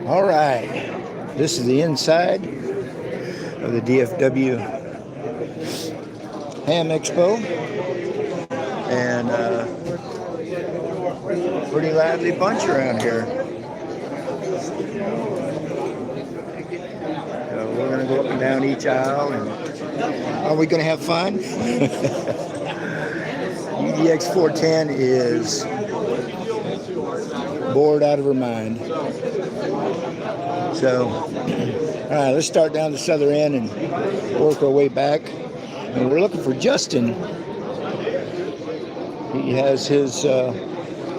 All right, this is the inside of the DFW Ham Expo, and pretty lively bunch around here. We're going to go up and down each aisle, and are we going to have fun? UDX 410 is bored out of her mind. So, all right, let's start down the southern end and work our way back. And we're looking for Justin. He has his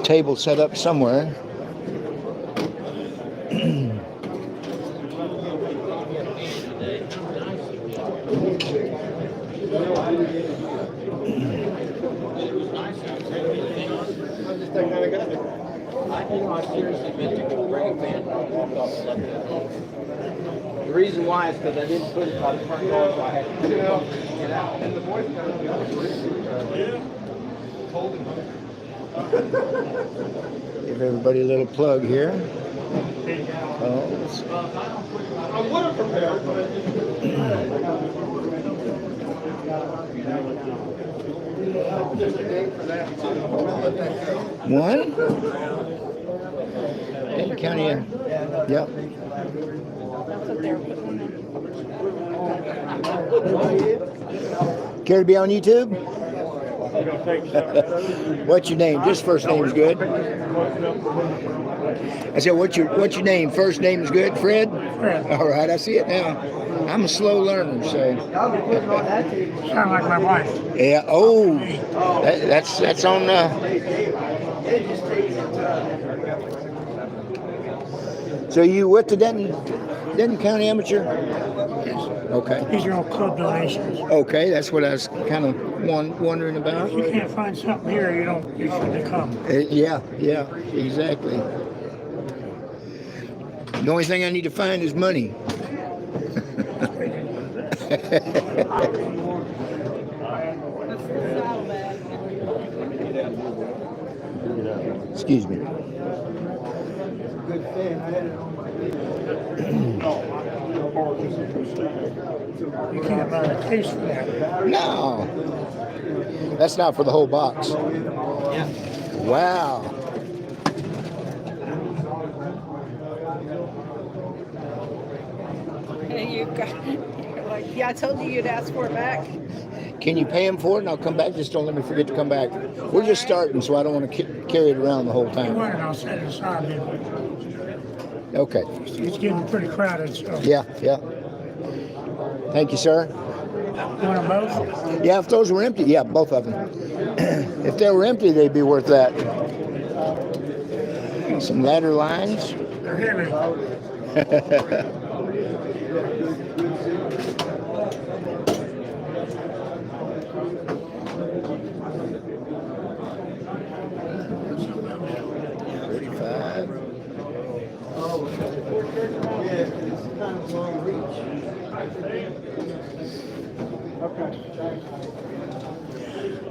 table set up somewhere. The reason why is because I didn't put it by the front door, so I had to get out. And the boys got to Give everybody a little plug here. I would have prepared, One? Ben County. Yep. Care to be on YouTube? What's your name? Just first name is good. I said, what's your name? First name is good, Fred? Fred. All right, I see it now. I'm a slow learner, so. Sound like my wife. Yeah. Oh, that's on. So you with the Denton County Amateur? Okay. These are all club donations. Okay, that's what I was kind of wondering about. If you can't find something here, you shouldn't come. Yeah, exactly. The only thing I need to find is money. Excuse me. You can't buy a case for that. No. That's not for the whole box. Yeah. Wow. And you're like, yeah, I told you you'd ask for it back. Can you pay him for it and I'll come back? Just don't let me forget to come back. We're just starting, so I don't want to carry it around the whole You time. want it, I'll set it aside. Okay. It's getting pretty crowded, so. Yeah. Thank you, sir. You want them both? Yeah, if those were empty, yeah, both of them. If they were empty, they'd be worth that. Some ladder lines. They're heavy.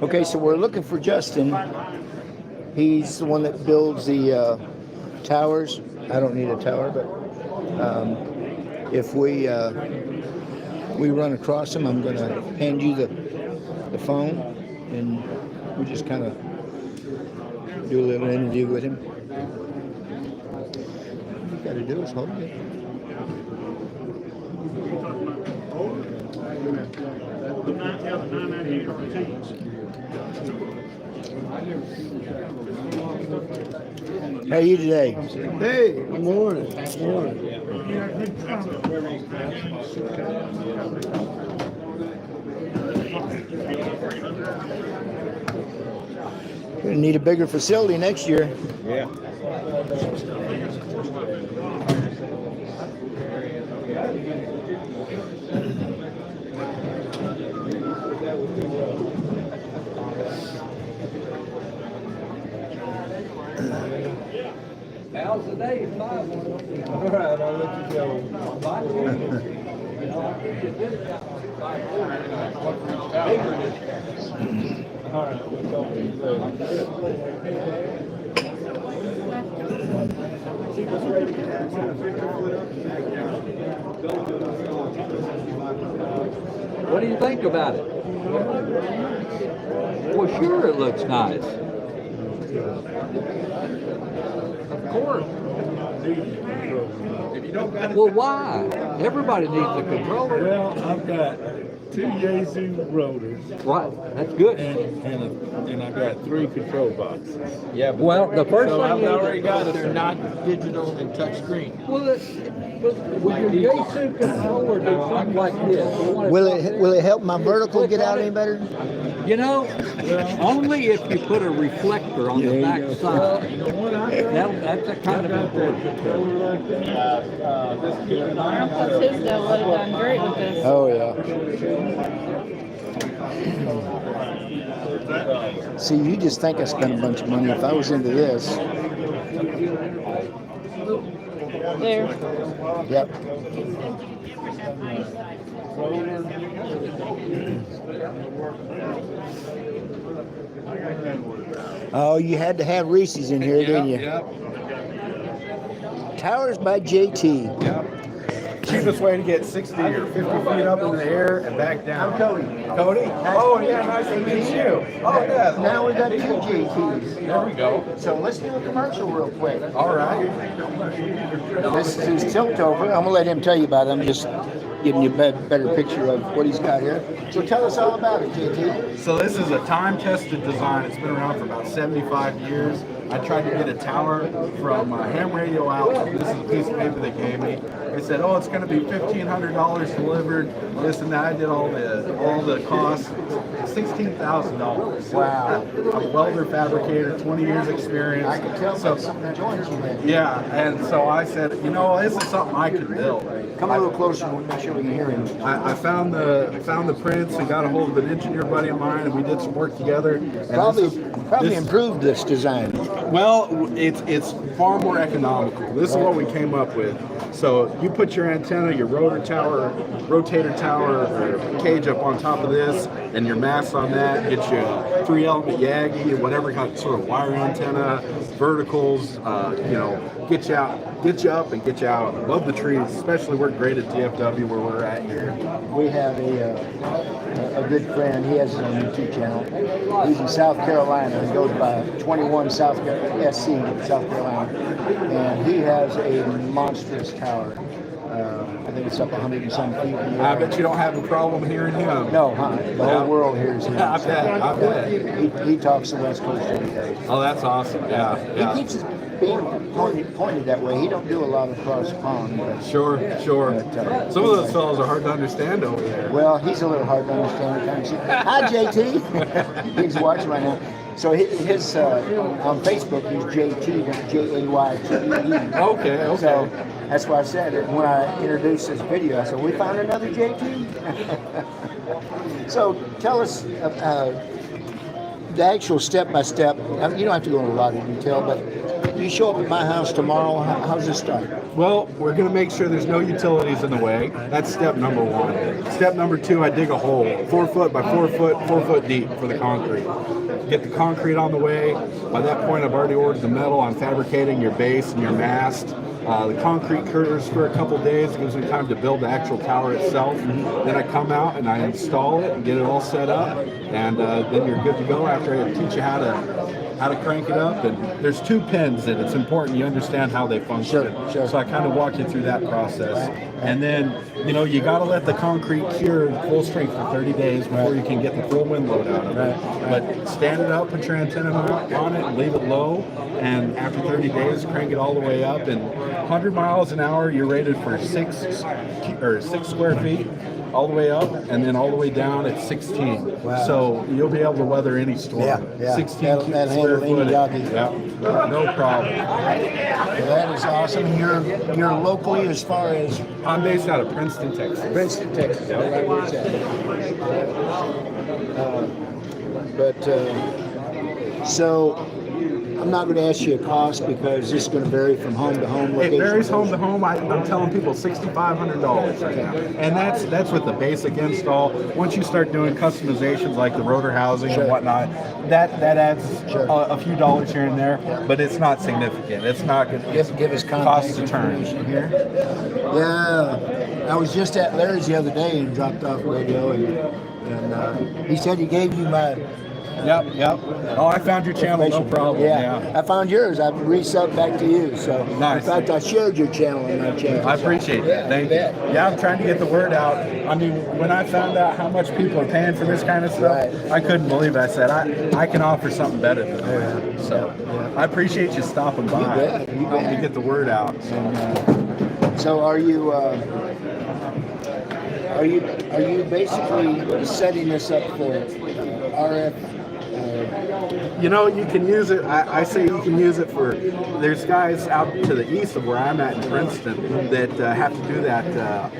Okay, so we're looking for Justin. He's the one that builds the towers. I don't need a tower, but if we run across him, I'm going to hand you the phone, and we just kind of do a little interview with him. All you got to do is hold it. How are you today? Hey, good morning. Good morning. We're gonna need a bigger facility next year. Yeah. How's the day? Five. All right, I'll let you go. All right, we'll talk to you later. What do you think about it? Well, sure, it looks nice. Of course. Well, why? Everybody needs a controller. Well, I've got 2 Yaesu rotors Right, that's good. and I've got 3 control boxes. Yeah, but Well, the first so thing I've you already got it. They're not digital and touch screen. well, with your Yaesu controller, do something like this. You want Will it help my vertical get out any better? You know, only if you put a reflector on the back side. That's a kind of important. That's his though, would have done great with this. Oh yeah. See, you just think I spent a bunch of money. If I was into this, There. yep. Oh, you had to have Reese's in here, didn't you? Towers by JT. Cheapest way to get 60 or 50 feet up in the air and back down. I'm Cody. Cody? Oh, yeah, nice to meet you. Oh, yeah. Now we got 2 JTs. There we go. So let's do a commercial real quick. All right. This is his tilt over. I'm gonna let him tell you about it. I'm just giving you a better picture of what he's got here. So tell us all about it, JT. So this is a time-tested design. It's been around for about 75 years. I tried to get a tower from Ham Radio Outlet. This is a piece of paper they gave me. They said, oh, it's going to be $1,500 delivered. This and that. I did all the costs. $16,000. Wow. I'm a welder fabricator, 20 years experience. I can tell So, by some of the joints you had. yeah, and so I said, you know, this is something I can build. Come a little closer. We'll make sure we can hear him. I found the prints and got a hold of an engineer buddy of mine, and we did some work together. And Probably this- improved this design. Well, it's far more economical. This is what we came up with. So you put your antenna, your rotator tower, or cage up on top of this, and your mast on that. Get you a 3-element Yagi, whatever kind of sort of wire antenna, verticals. Get you up and get you out above the trees. Especially we're great at DFW where we're at here. We have a good friend. He has his own YouTube channel. He's in South Carolina. He goes by 21 South SC, South Carolina, and he has a monstrous tower. I think it's up 100 and some feet in the air. I bet you don't have a problem hearing him. No, huh? The whole world hears him. I bet. He talks the West Coast every day. Oh, that's awesome. Yeah. He keeps his beam pointed that way. He don't do a lot of cross pond. But, Sure. But, Some of those fellows are hard to understand over there. well, he's a little hard to understand at times. Hi, JT. He's watching right now. So his on Facebook, he's JT, JAYTE. Okay. So that's why I said it when I introduced this video. I said, we found another JT. So tell us the actual step-by-step. You don't have to go into a lot of detail, but you show up at my house tomorrow. How's this start? Well, we're going to make sure there's no utilities in the way. That's step number 1. Step number 2, I dig a hole, 4 foot by 4 foot, 4 foot deep for the concrete. Get the concrete on the way. By that point, I've already ordered the metal. I'm fabricating your base and your mast. The concrete cures for a couple days. It gives me time to build the actual tower itself. Then I come out and I install it and get it all set up. And then you're good to go after I teach you how to crank it up. And there's 2 pins, and it's important you understand how they function. Sure. So I kind of walk you through that process. And then, you got to let the concrete cure full strength for 30 days before you can get the full wind load out of it. But stand it up, put your antenna on it, and leave it low. And after 30 days, crank it all the way up. And 100 miles an hour, you're rated for 6 square feet. All the way up and then all the way down at 16. Wow. So you'll be able to weather any storm. Yeah. 16 That'll square handle any foot. Yagi. Yeah. No problem. Well, that is awesome. And you're locally as far as I'm based out of Princeton, Texas. Princeton, Texas. Yeah. Right where it's at. So I'm not going to ask you a cost because this is going to vary from home to home. It location varies to home to home. I'm telling people $6,500 right now, and that's with the basic install. Once you start doing customizations like the rotor housing Sure. and whatnot, that adds Sure. a few dollars here and there, but it's not significant. It's not going to Give us cost contact a turn. information here. Yeah, I was just at Larry's the other day and dropped off radio, and he said he gave you my Yep. Oh, I found your channel, no information. problem. Yeah, I found yours. I've resubbed back to you. So Nice. in fact, I shared your channel on my channel. I appreciate that. Yeah, Thank you. bet. Yeah, I'm trying to get the word out. I mean, when I found out how much people are paying for this kind of stuff, Right. I couldn't believe it. I said, I can offer something better than that. Yeah. So Yeah. I appreciate you stopping by. bet, you Helping bet. me get the word out. So are you basically setting this up for RF? You know, you can use it. I say you can use it for. There's guys out to the east of where I'm at in Princeton that have to do that.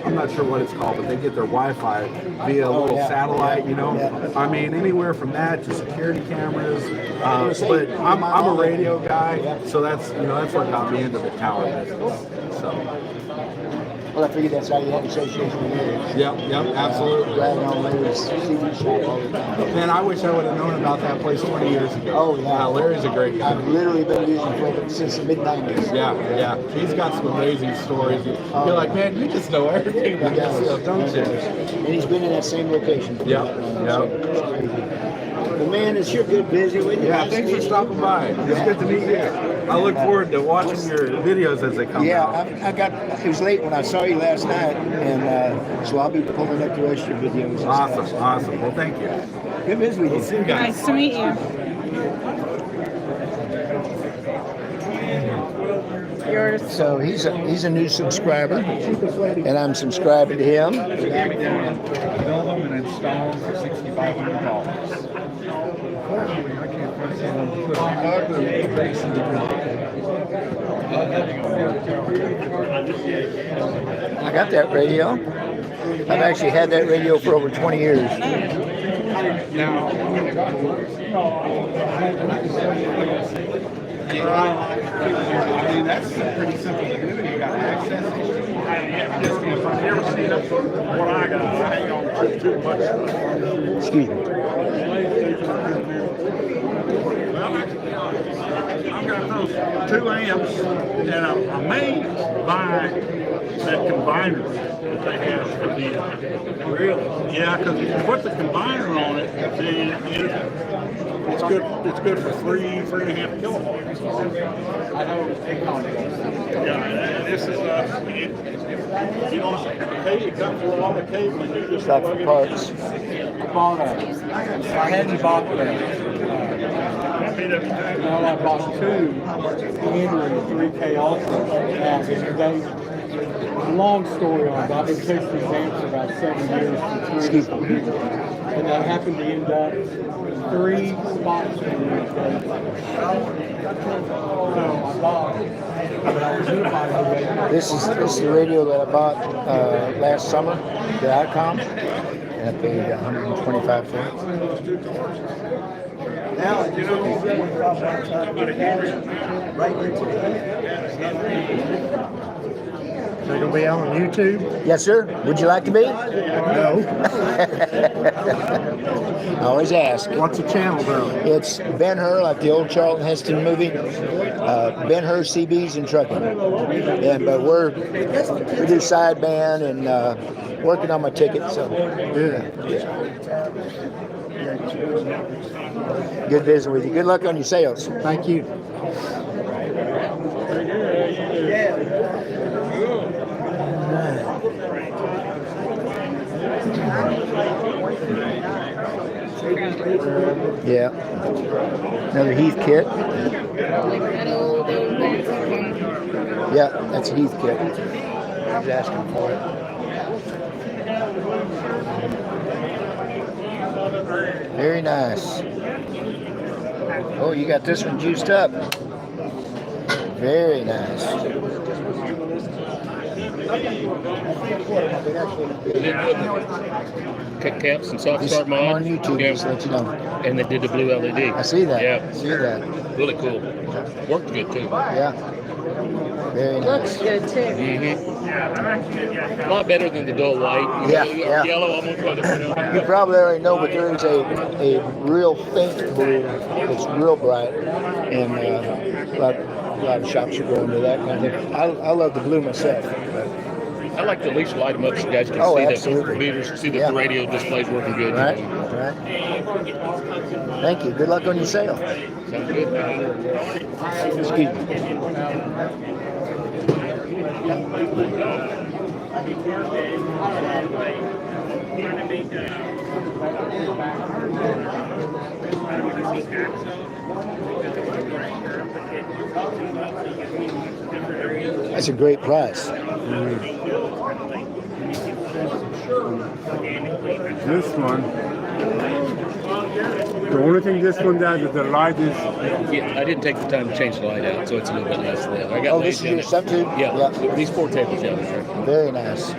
I'm not sure what it's called, but they get their Wi-Fi via a little yeah. satellite. You know, Yeah. I mean, anywhere from that to security cameras. gonna say, But I'm a all radio that. guy, Yeah. so that's what got me into the tower business. So. Well, I figured that's how you had association with Larry's. Yep, absolutely. Dragging on Larry's CD shop all the time. Man, I wish I would have known about that place 20 years ago. Oh, yeah. Larry's a great guy. I've literally been using it since the mid-90s. Yeah. He's got some amazing stories. You're like, man, you just know everything about He this does. stuff, don't you? And he's been in that same location. Yep. Well, man, it's sure good busy with you. Yeah, Nice thanks for meeting stopping by. It's good to meet you. I look forward to watching your videos as they come you. Yeah, out. it was late when I saw you last night, and so I'll be pulling up the rest of your videos. and Awesome. stuff. Well, thank you. Good business with you. See you guys. Nice to meet you. Yours. So he's a new subscriber, and I'm subscribing to him. Build them and install them for $6,500. I got that radio. I've actually had that radio for over 20 years. Now, I mean, that's pretty simple to do. You got access. If I've never seen it, what I got, I hang on too much. Excuse me. I've got those 2 amps, and I'm amazed by that combiner that they have for the. Really? Yeah, because if you put the combiner on it, then it's good. It's good for 3.5 kilowatts. I know Yeah, and this is you don't pay. It comes with all the cable, and you just Got plug the it parts. I hadn't bought them. Well, I bought 2 Henry 3K Ultras. Long story on it. I've been testing these amps for about 7 years. Excuse me. And I happened to end up 3 spots for the so I bought it. But I was unified with it. This is the radio that I bought last summer, the ICOM, and I paid $125 for it. Now, you know, They're gonna be on YouTube? Yes, sir. Would you like to be? No. I always ask. What's the channel though? It's Ben-HUR, like the old Charlton Heston movie. Ben-HUR CBs and trucking. Yeah, but we do sideband and working on my ticket. So good business with you. Good luck on your sales. Thank you. Yeah. Another Heath kit. Yeah, that's a Heath kit. He's asking for it. Very nice. Oh, you got this one juiced up. Very nice. Kick caps and soft Just start mod. on YouTube, Yeah. just to let you know. And they did the blue LED. I see that. Yeah. I see that. Really cool. Worked good too. Yeah. Very Looks nice. good too. A lot better than the dull white. Yeah, yeah. Yellow almost like it. You probably already know, but there is a real faint blue that's real bright, and a lot of shops are going to that kind of thing. I love the blue myself. But, I like to at least light them up so guys can Oh, see absolutely. the meters, see that Yeah. the radio display's working good. right, right. Thank you. Good luck on your sale. Sounds good. Excuse me. That's a great price. This one, the only thing this one does is the light is Yeah, I didn't take the time to change the light out, so it's a little bit less than that. I got Oh, this is lazy on your it. subtube? Yeah. Yeah. These 4 tables, yeah. That's right. Very nice.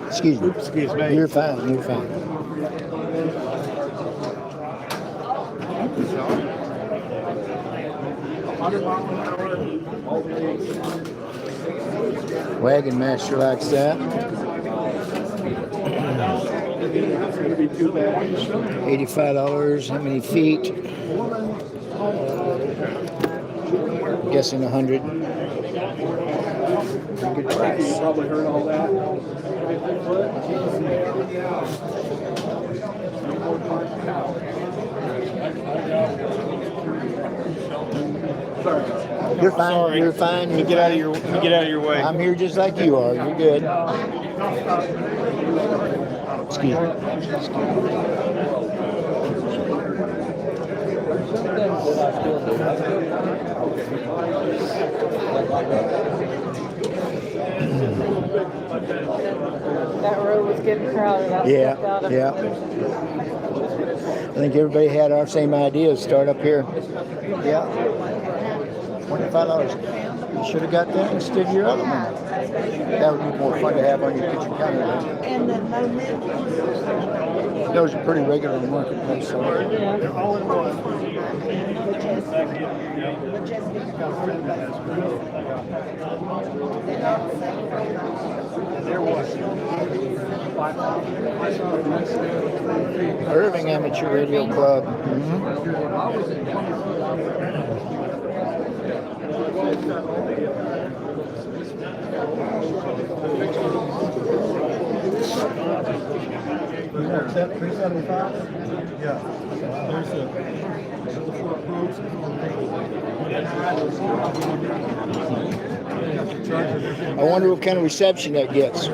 Excuse me. Excuse me. You're fine. You're fine. Wagon master likes that. $85. How many feet? I'm guessing 100. Good price. Probably heard all that. You're fine. You're fine. Let me get out of your way. I'm here just like you are. You're good. Excuse me. That road was getting crowded. I stepped out of Yeah, it. yeah. I think everybody had our same idea. Start up here. Yeah. $25. You should have got that instead of your other one. That would be more fun to have on your kitchen counter. And then no mint. Those are pretty regular in the marketplace. So. Irving Amateur Radio Club. I wonder what kind of reception that gets.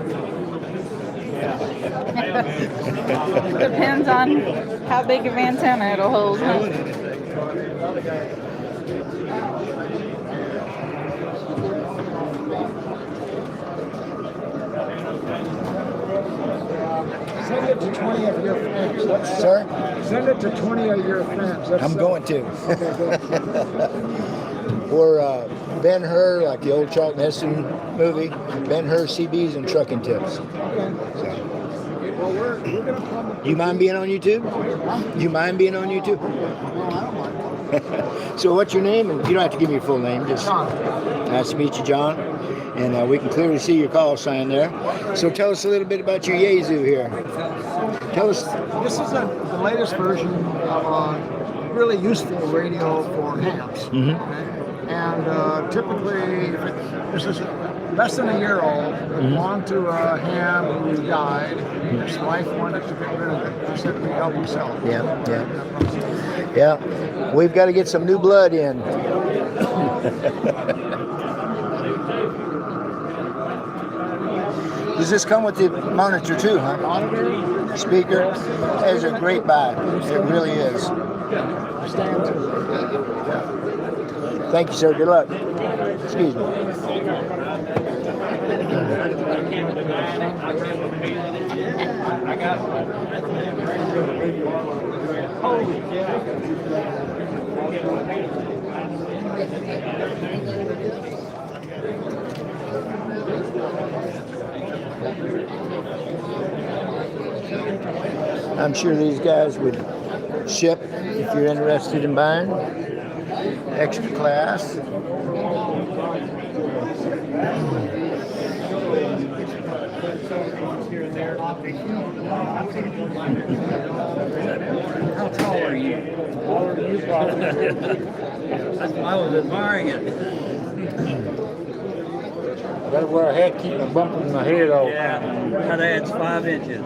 Depends on how big of antenna it'll hold. Huh? Send it to 20 of your friends. Sir? Send it to 20 of your friends. I'm going to. Or Ben-HUR, like the old Charlton Heston movie, Ben-HUR CBs and trucking tips. Well, we're going to come. You mind being on YouTube? You mind being on YouTube? So what's your name? And you don't have to give me your full name. Just nice to meet you, John. And we can clearly see your call sign there. So tell us a little bit about your Yaesu here. Tell us. This is the latest version of a really useful radio for hams. Mhm. Okay? And typically, this is less than a year old. It belonged to a ham who died. His wife wanted to get rid of it. He said, we help himself. Yeah, yeah. Yeah, we've got to get some new blood in. Does this come with the monitor too, huh? Monitor, Speaker? That is a great buy. It really is. stand. Thank you, sir. Good luck. Excuse me. I'm sure these guys would ship if you're interested in buying. Extra class. How tall are you? I was admiring it. Gotta wear a hat, keep them bumping my head off. Yeah, that adds 5 inches.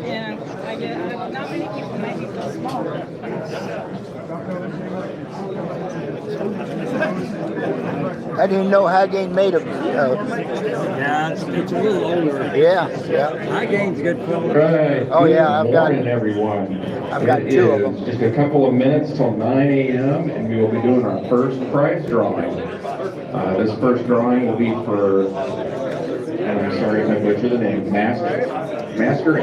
Yeah, I get not many people make me feel small. I didn't know high gain made of. Yeah, it's a little older. Yeah. High gain's good for Right. Oh, yeah, I've got- Morning, everyone. I've got It 2 of is them. Just a couple of minutes till 9 a.m. and we will be doing our first prize drawing. This first drawing will be for, and I'm sorry if I butcher the name, Master Ant. Master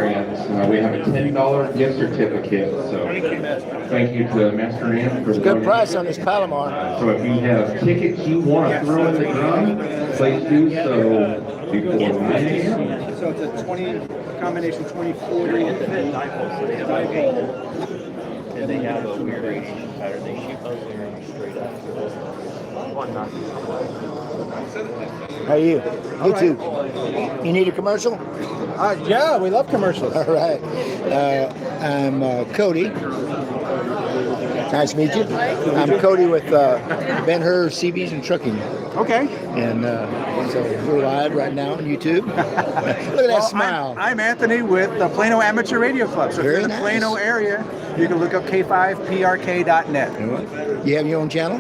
Ant. We have a $10 gift certificate. So thank you to Master Ant for the Good price on this Palomar. So if you have tickets you want to throw in the drum, please do so before 9 a.m. So it's a 20, combination 2040 and And they have a weird radiation pattern. They shoot those there straight up. How are you? You too. You need a commercial? Yeah, we love commercials. All right. I'm Cody. Nice to meet you. I'm Cody with BEN-HUR CVs and Trucking. Okay. And so we're live right now on YouTube. Look at that smile. I'm Anthony with the Plano Amateur Radio Club. So if Very you're in the nice. Plano area, you can look up k5prk.net. You have your own channel?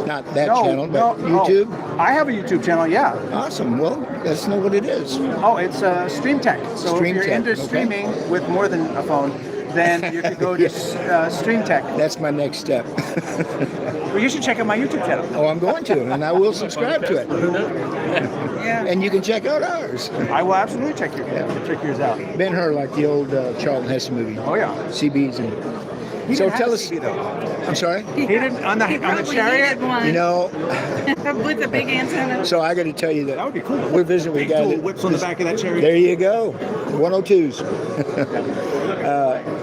Not that channel, but no. YouTube? Oh, I have a YouTube channel, yeah. Awesome. Well, let's know what it is. Oh, it's Stream Tech. So Stream if you're Tech, into okay. streaming with more than a phone, then you could go to Stream Tech. That's my next step. Well, you should check out my YouTube channel. Oh, I'm going to, and I will subscribe to it. Yeah. And you can check out ours. I will absolutely check yours out. BEN-HUR, like the old Charlton Heston movie. Oh yeah. CBs and. He So didn't have tell a us. CB, though. I'm sorry. He didn't on the Probably chariot. needed one. You know, With the big antenna. so I got to tell you that That would be cool. we're visiting with a Big guy dual that. whips on the back of that chariot. There you go, 102s.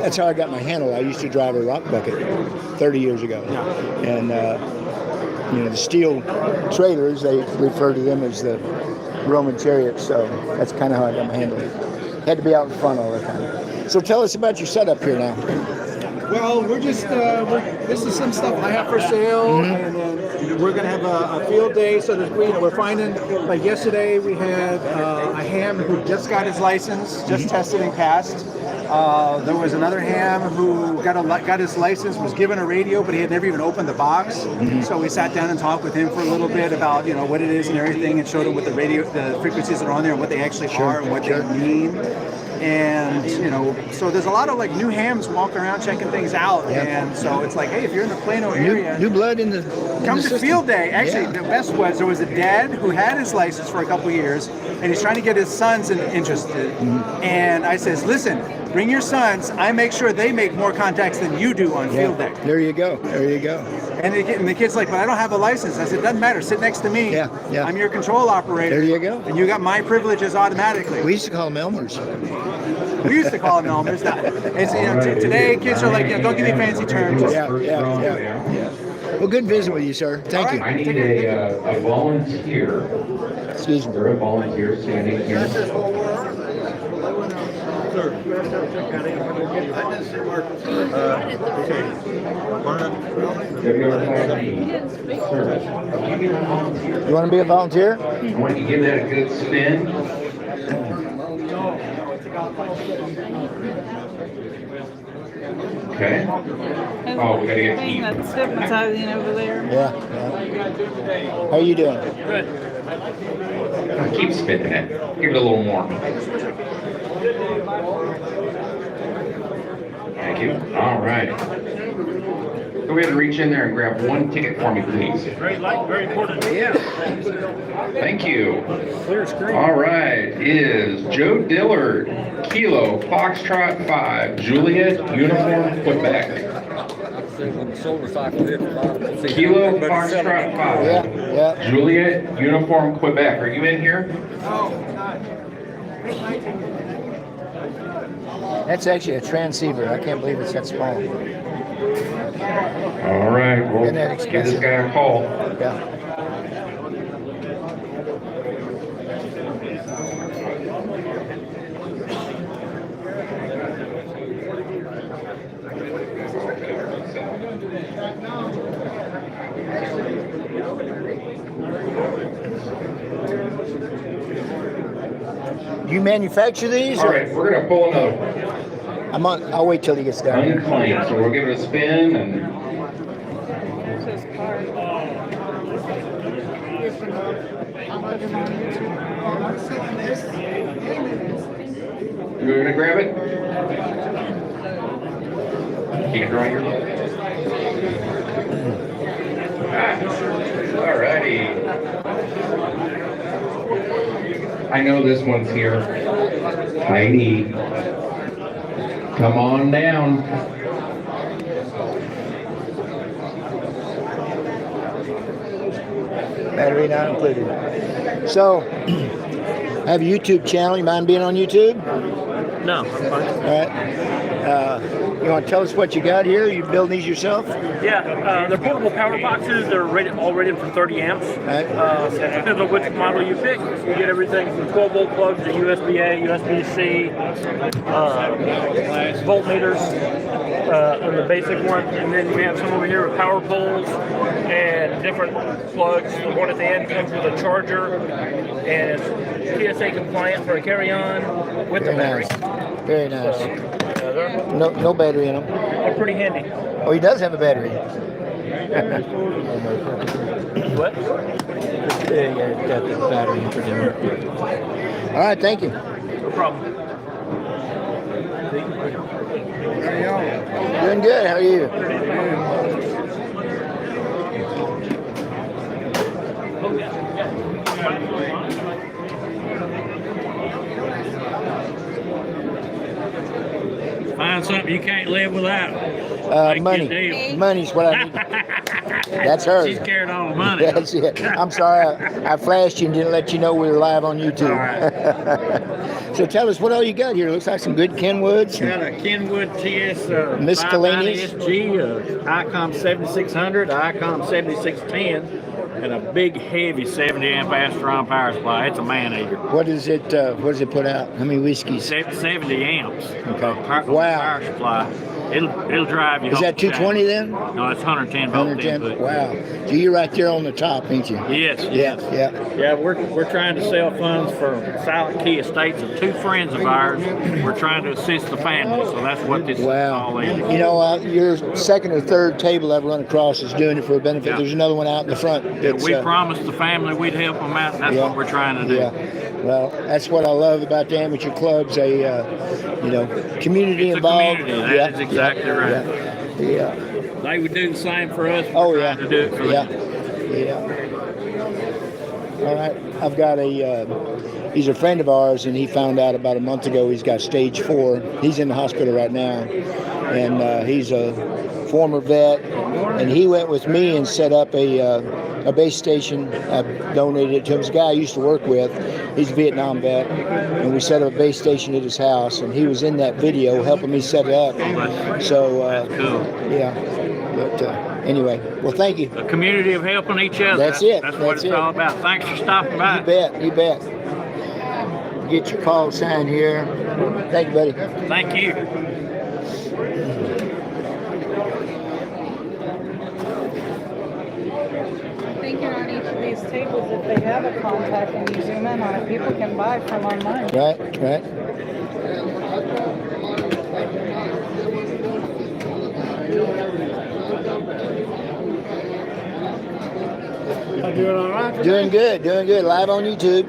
That's how I got my handle. I used to drive a rock bucket 30 years ago, and the steel trailers, they refer to them as the Roman chariots. So that's kind of how I got my handle. Had to be out in front all the time. So tell us about your setup here now. Well, we're just, this is some stuff I have for sale, and then we're going to have a field day. So that we're finding, like yesterday, we had a ham who just got his license, just tested and passed. There was another ham who got his license, was given a radio, but he had never even opened the box. So we sat down and talked with him for a little bit about, what it is and everything, and showed him what the frequencies that are on there and what they actually are and what they mean. And so there's a lot of like new hams walking around checking things out, and so it's like, hey, if you're in the Plano area, New blood in the. come to system. field day. Actually, Yeah. the best was there was a dad who had his license for a couple of years, and he's trying to get his sons interested. And I says, listen, bring your sons. I make sure they make more contacts than you do on field day. There you go. There you go. And the kid's like, but I don't have a license. I said, doesn't matter. Sit next to me. Yeah. I'm your control operator. There you go. And you got my privileges automatically. We used to call them Elmers. We used to call them Elmers. It's, today kids are like, don't give me fancy terms. Yeah. Well, good visit with you, sir. Thank you. I need a volunteer. Excuse Is me. there a volunteer standing here? Have you ever had any service? I'll give you a volunteer. You want to be a volunteer? I want you to give that a good spin. Okay. Oh, we gotta get Thing teeth. that's stigmatizing over there. Yeah. How you doing? Keep spitting it. Give it a little more. Thank you. All right. Go ahead and reach in there and grab one ticket for me, please. Very light, very important. Yeah. Thank you. Clear screen. All right, is Joe Dillard, Kilo, Foxtrot 5, Juliet, Uniform, Quebec. Kilo, Foxtrot 5, Yeah. Juliet, Uniform, Quebec. Are you in here? That's actually a transceiver. I can't believe it's that small. All right, well, Isn't that give this guy a call. Yeah. Do you manufacture these? All right, we're gonna pull another one. I'll wait till he gets down here. Unclaimed, so we'll give it a spin and It's just hard. you're gonna grab it? Keep it right here. Alrighty. I know this one's here. Heidi. Come on down. Battery not included. So, I have a YouTube channel. You mind being on YouTube? No, I'm fine. All right. You want to tell us what you got here? You building these yourself? Yeah, they're portable power boxes. They're all rated for 30 amps. Right. Depends on which model you pick. You get everything from 12-volt plugs to USB-A, USB-C, voltmeters on the basic one. And then we have some over here with power poles and different plugs. The one at the end comes with a charger and it's PSA compliant for a carry-on with the battery. Very nice. No battery in them. They're pretty handy. Oh, he does have a battery. What? Yeah, got the battery for dinner. All right, thank you. No problem. Doing good. How are you? Find something you can't live without. Money. Money's what I need. That's her. She's carrying all the money. That's it. I'm sorry. I flashed you and didn't let you know we were live on YouTube. So tell us what all you got here. Looks like some good Kenwoods. Got a Kenwood TS Miscellaneous. 590 SG, ICOM 7600, ICOM 7610, and a big heavy 70 amp Astron power supply. It's a man eater. What does it put out? How many whiskeys? 70 amps. Okay. Wow. Power supply. It'll drive you. Is that 220 then? No, it's 110 volt 110. input. Wow. So you're right there on the top, ain't you? Yes. Yeah. Yeah, we're trying to sell funds for Silent Key Estates of two friends of ours. We're trying to assist the family, so that's what this all is. You know, your second or third table I've run across is doing it for a benefit. Yeah. There's another one out in the front. We promised the family we'd help them out, and that's what we're trying to do. Yeah. Well, that's what I love about the amateur clubs. They, community It's involved. A community. That is exactly right. Yeah. They would do the same for us. Oh, We're yeah. trying to do it for them. Yeah. All right. I've got he's a friend of ours, and he found out about a month ago he's got stage 4. He's in the hospital right now, and he's a former vet, and he went with me and set up a base station. I donated it to him. It's a guy I used to work with. He's a Vietnam vet, and we set up a base station at his house, and he was in that video helping me set it up. So, That's cool. Yeah. But anyway, well, thank you. A community of helping each other. That's it. That's what it's all about. Thanks for stopping by. You bet. Get your call sign here. Thank you, buddy. Thank you. thinking on each of these tables, if they have a contact and you zoom in on it, people can buy from online. Right, right. Doing all right? Doing good, doing good. Live on YouTube.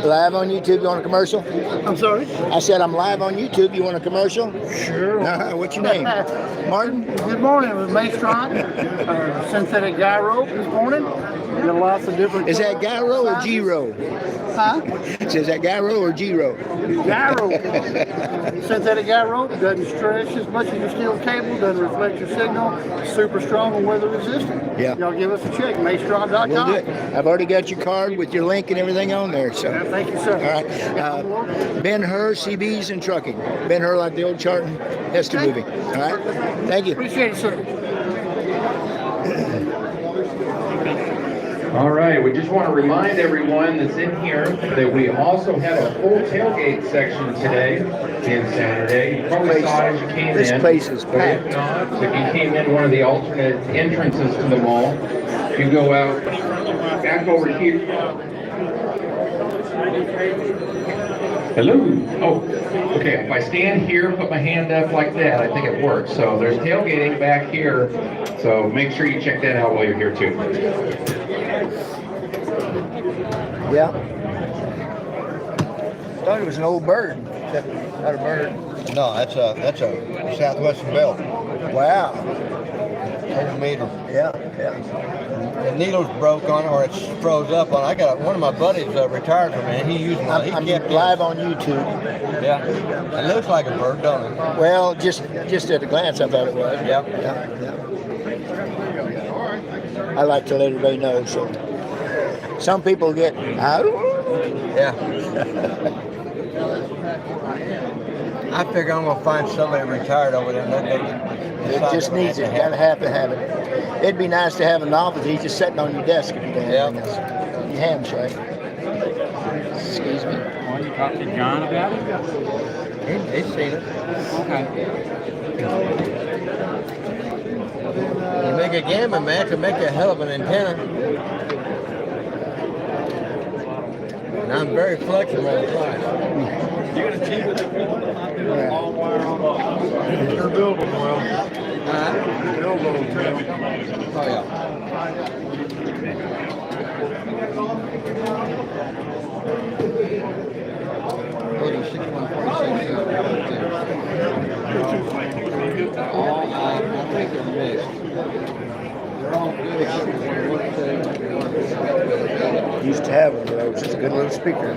Live on YouTube. You want a commercial? I'm sorry? I said I'm live on YouTube. You want a commercial? Sure. What's your name? Martin? Good morning. It was Maestron, synthetic guy rope this morning. Got lots of different. Is that gyro or G-row? Huh? Is that gyro or G-row? Guy rope. Synthetic guy rope doesn't stretch as much as your steel cable, doesn't reflect your signal, super strong and weather resistant. Yeah. Y'all give us a check, maestron.com. We'll do it. I've already got your card with your link and everything on there. So. Thank you, sir. All right. Ben-HUR, CBs, and trucking. Ben-HUR, like the old Charlton Hester movie. All right. Thank you. Appreciate it, sir. All right, we just want to remind everyone that's in here that we also have a full tailgate section today and Saturday. You probably saw it as you came in. This place is But if packed. not, if you came in one of the alternate entrances to the mall, you go out back over here. Hello. Oh, okay. If I stand here, put my hand up like that, I think it works. So there's tailgating back here. So make sure you check that out while you're here too. Yeah. Thought it was an old bird. Not a bird. No, that's a Southwestern belt. Wow. 100 meter. Yeah, yeah. The needle's broke on it, or it's froze up on it. I got one of my buddies retired from it, and he used my. I'm live on YouTube. Yeah. It looks like a bird, don't it? Well, just at a glance, I thought it was. Yep. Yeah, yeah. I like to let everybody know. So some people get out. Yeah. I figure I'm gonna find somebody retired over there. It just needs it. Gotta have to have it. It'd be nice to have a novelty just sitting on your desk if you don't have anything else. Your ham's right. Excuse me. Want you talk to John about it? He's seen it. Okay. You make a gamma match and make a hell of an antenna. And I'm very flexible on the price. You're gonna cheat with it. All wire on. They're building well. Build them well. Oh yeah. Those are 6146. All I think they're mixed. They're all good. Used to have one, but it was just a good little speaker.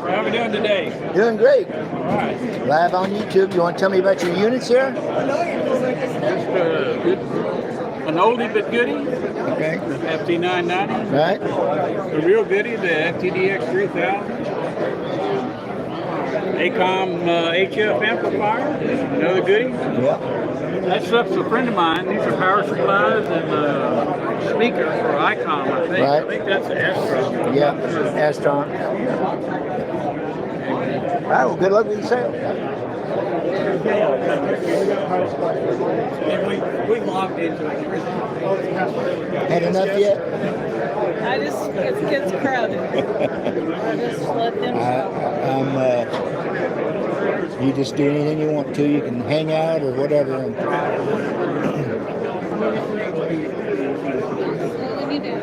How are we doing today? Doing great. All right. Live on YouTube. You want to tell me about your units here? Just an oldie but goodie. Okay. The FT990. Right. The real goodie, the FTDX 3000. ACOM HF amplifier. Another goodie. Yeah. That stuff's a friend of mine. These are power supplies and speakers for ICOM, I think. Right. I think that's the Astro. Yeah. Astron. All right. Well, good luck with your sale. We locked into it. Had enough yet? It gets crowded. I just let them You just do anything you want to. You can hang out or whatever. What would you do?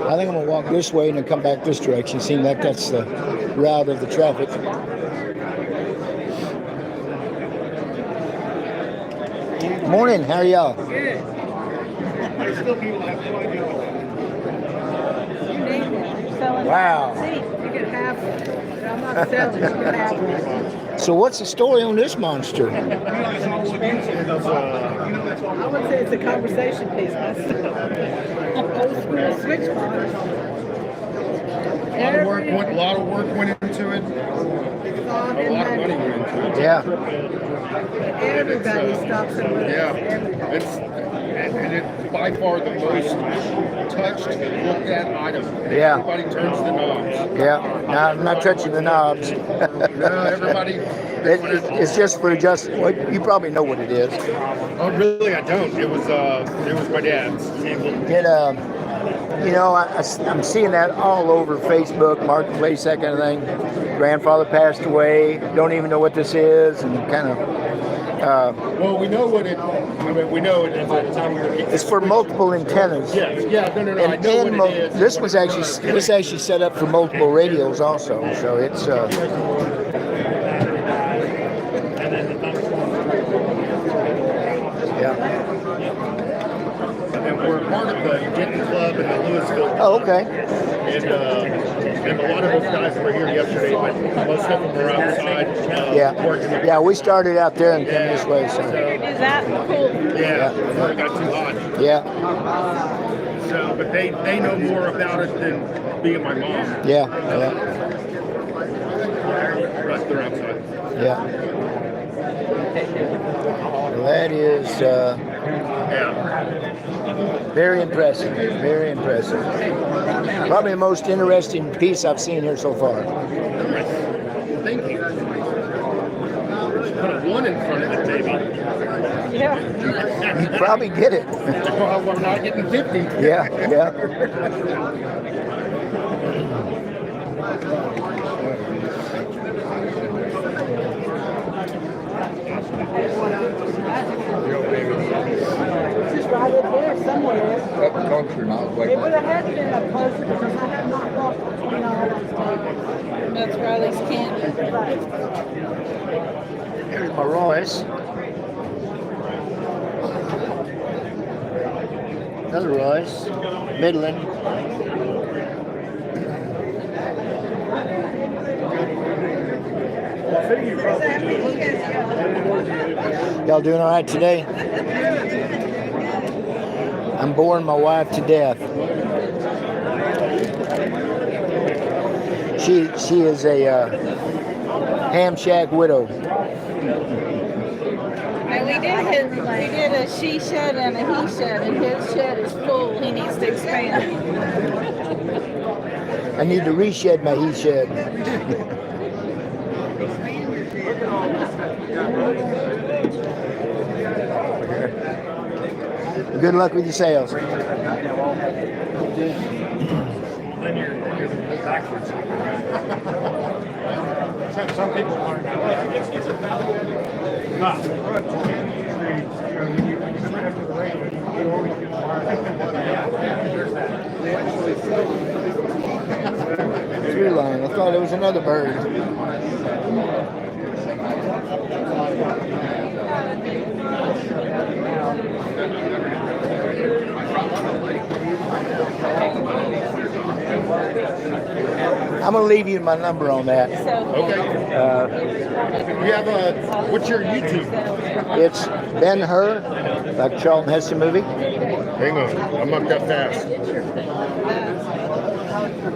I think I'm gonna walk this way and then come back this direction. Seems like that's the route of the traffic. Morning. How are y'all? Good. Selling Wow. See, you get half. I'm not selling. You get half. So what's the story on this monster? I would say it's a conversation piece. Old school switch box. A lot of work went into it. A lot of money went into it. Yeah. Everybody stops and looks. Yeah. Everybody. It's and it's by far the most touched, looked at item. Yeah. Everybody turns the knobs. Yeah. No, I'm not touching the knobs. No, everybody. It's just for adjusting. Well, you probably know what it is. Oh, really? I don't. It was my dad's. You know, I'm seeing that all over Facebook, Marketplace, that kind of thing. Grandfather passed away. Don't even know what this is, and kind of. Well, we know what it. We know it at the time. It's for multiple antennas. Yes. Yeah. No. I know what it is. This was actually set up for multiple radios also. So it's. Yeah. And we're part of the Denton Club in the Louisville. Oh, okay. And a lot of those guys were here yesterday, but most of them are outside working. Yeah, we started out there and came this way. So. Is that cool? Yeah, before it got too hot. Yeah. So, but they know more about it than being my mom. Yeah. But they're outside. Yeah. Well, that is very impressive. Very impressive. Probably the most interesting piece I've seen here so far. Thank you. Put a 1 in front of it, maybe. Yeah. You probably get it. Well, we're not getting 50. Yeah. Just right up there somewhere. That country, not like It would have had to be up closer because I have not walked between all those tables. That's Riley's camp. Here's my Royce. Another Royce. Midland. Y'all doing all right today? I'm boring my wife to death. She is a ham shack widow. And we did a she shed and a he shed, and his shed is full. He needs to expand. I need to reshed my he shed. Good luck with your sales. Then you're backwards. Some people aren't. Tree line. I thought it was another bird. I'm gonna leave you my number on that. Okay. You have what's your YouTube? It's BEN-HUR, like Charlton Heston movie. Hang on, I'm up that fast.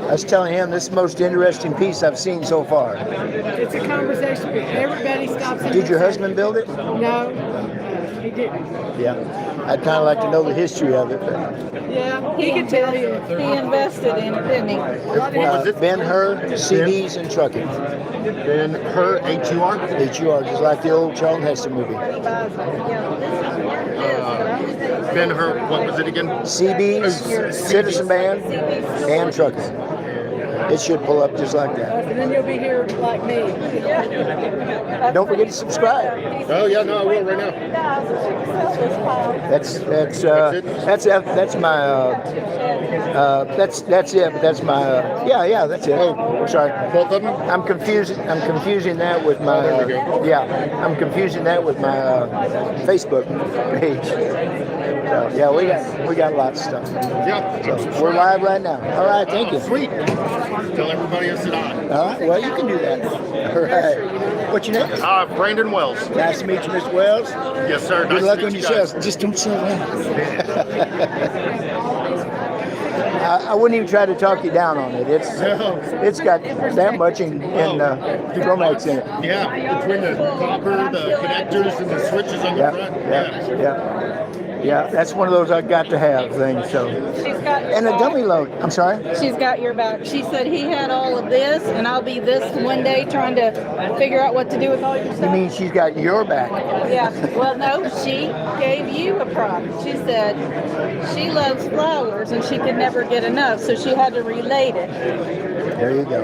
I was telling him this is the most interesting piece I've seen so far. It's a conversation. Everybody stops. Did your husband build it? No, he didn't. Yeah. I'd kind of like to know the history of it. But. Yeah, he can tell you. He invested in it, didn't he? What was it? BEN-HUR, CDs and trucking. BEN-HUR, HUR? HUR, just like the old Charlton Heston movie. BEN-HUR, what was it again? CBs, Citizen Band, and trucking. It should pull up just like that. And then you'll be here like me. Don't forget to subscribe. Oh yeah, no, I will right now. That's my that's it. But that's my that's it. Oh, sorry. Both of them? I'm confusing that with my I'm confusing that with my Facebook page. So yeah, we got lots of stuff. Yeah. So we're live right now. All right, thank you. Sweet. Tell everybody I said hi. All right, well you can do that. All right. What's your name? Brandon Wells. Nice to meet you, Mr. Wells. Yes, sir. Good Nice luck to on meet your you guys. sales. Just don't sell that. I wouldn't even try to talk you down on it. It's got that much in Chromax in it. Yeah, between the copper, the connectors, and the switches on the front. Yeah, that's one of those I got to have things. So, She's got your and a back. dummy load. I'm sorry. She's got your back. She said he had all of this, and I'll be this one day trying to figure out what to do with all your You stuff. mean she's got your back? Yeah. Well, no, she gave you a product. She said she loves flowers, and she could never get enough, so she had to relate it. There you go.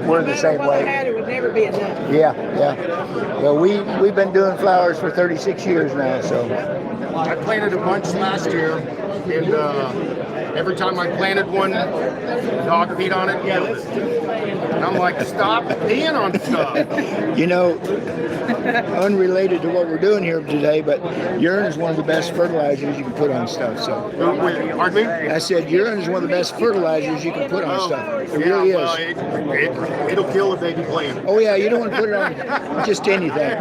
We're the same way. It would never be enough. Yeah. Well, we've been doing flowers for 36 years now, so. I planted a bunch last year, and every time I planted one, dog peed on it. And I'm like, stop peeing on stuff. You know, unrelated to what we're doing here today, but urine is one of the best fertilizers you can put on stuff. So. Pardon me? I said urine is one of the best fertilizers you can put on stuff. It really is. Well, it'll kill a baby plant. Oh yeah, you don't want to put it on just anything.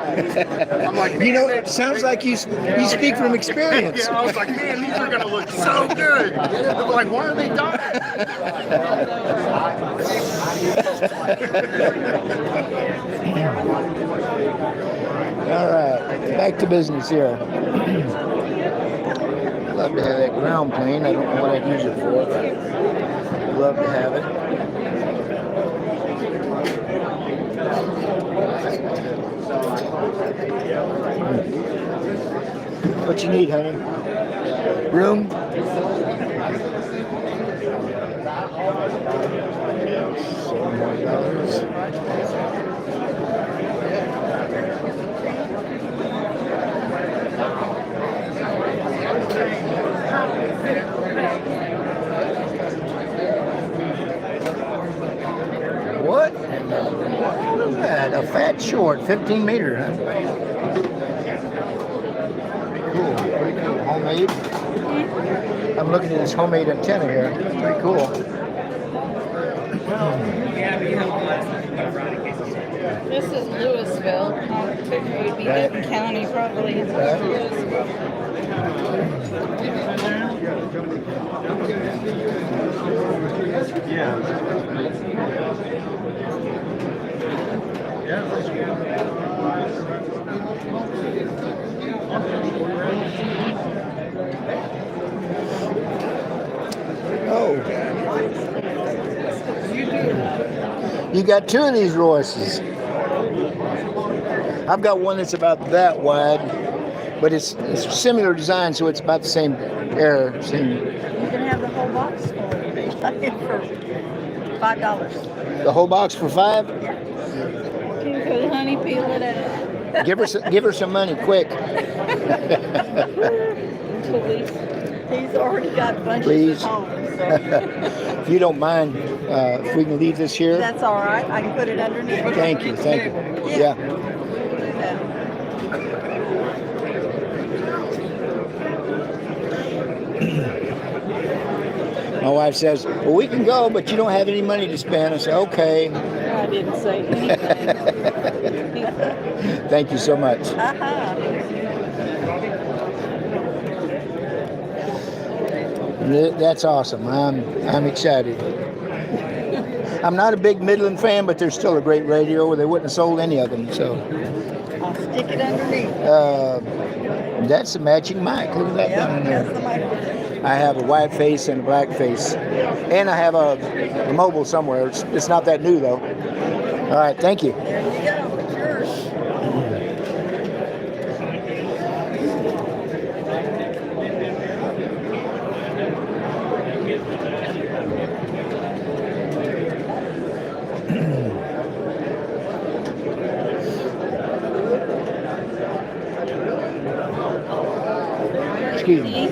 I'm like, you know, it sounds like you speak from experience. Yeah, I was like, man, these are gonna look so good. I'm like, why are they dying? All right, back to business here. I'd love to have that ground plane. I don't know what I'd use it for, but I'd love to have it. What you need, honey? Room? What? Look at that, a fat short, 15 meter, huh? Pretty cool, homemade. I'm looking at this homemade antenna here, pretty cool. This is Louisville. I figured it would be Benton County, probably. Louisville. Oh. You got two of these Royces. I've got one that's about that wide, but it's similar design, so it's about the same error. You can have the whole box for $5. The whole box for $5? Can you put honey peel it out? Give her some money, quick. He's already got bunches Please. at home. So. If you don't mind, if we can leave this here. That's all right. I can put it underneath. Thank you. Yeah. My wife says, well, we can go, but you don't have any money to spend. I say, okay. I didn't say anything. Thank you so much. That's awesome. I'm excited. I'm not a big Midland fan, but there's still a great radio where they wouldn't have sold any of them. So I'll stick it underneath. That's a matching mic. Look at that down there. I have a white face and a black face, and I have a mobile somewhere. It's not that new though. All right, thank you. There you go. It's yours. Excuse me.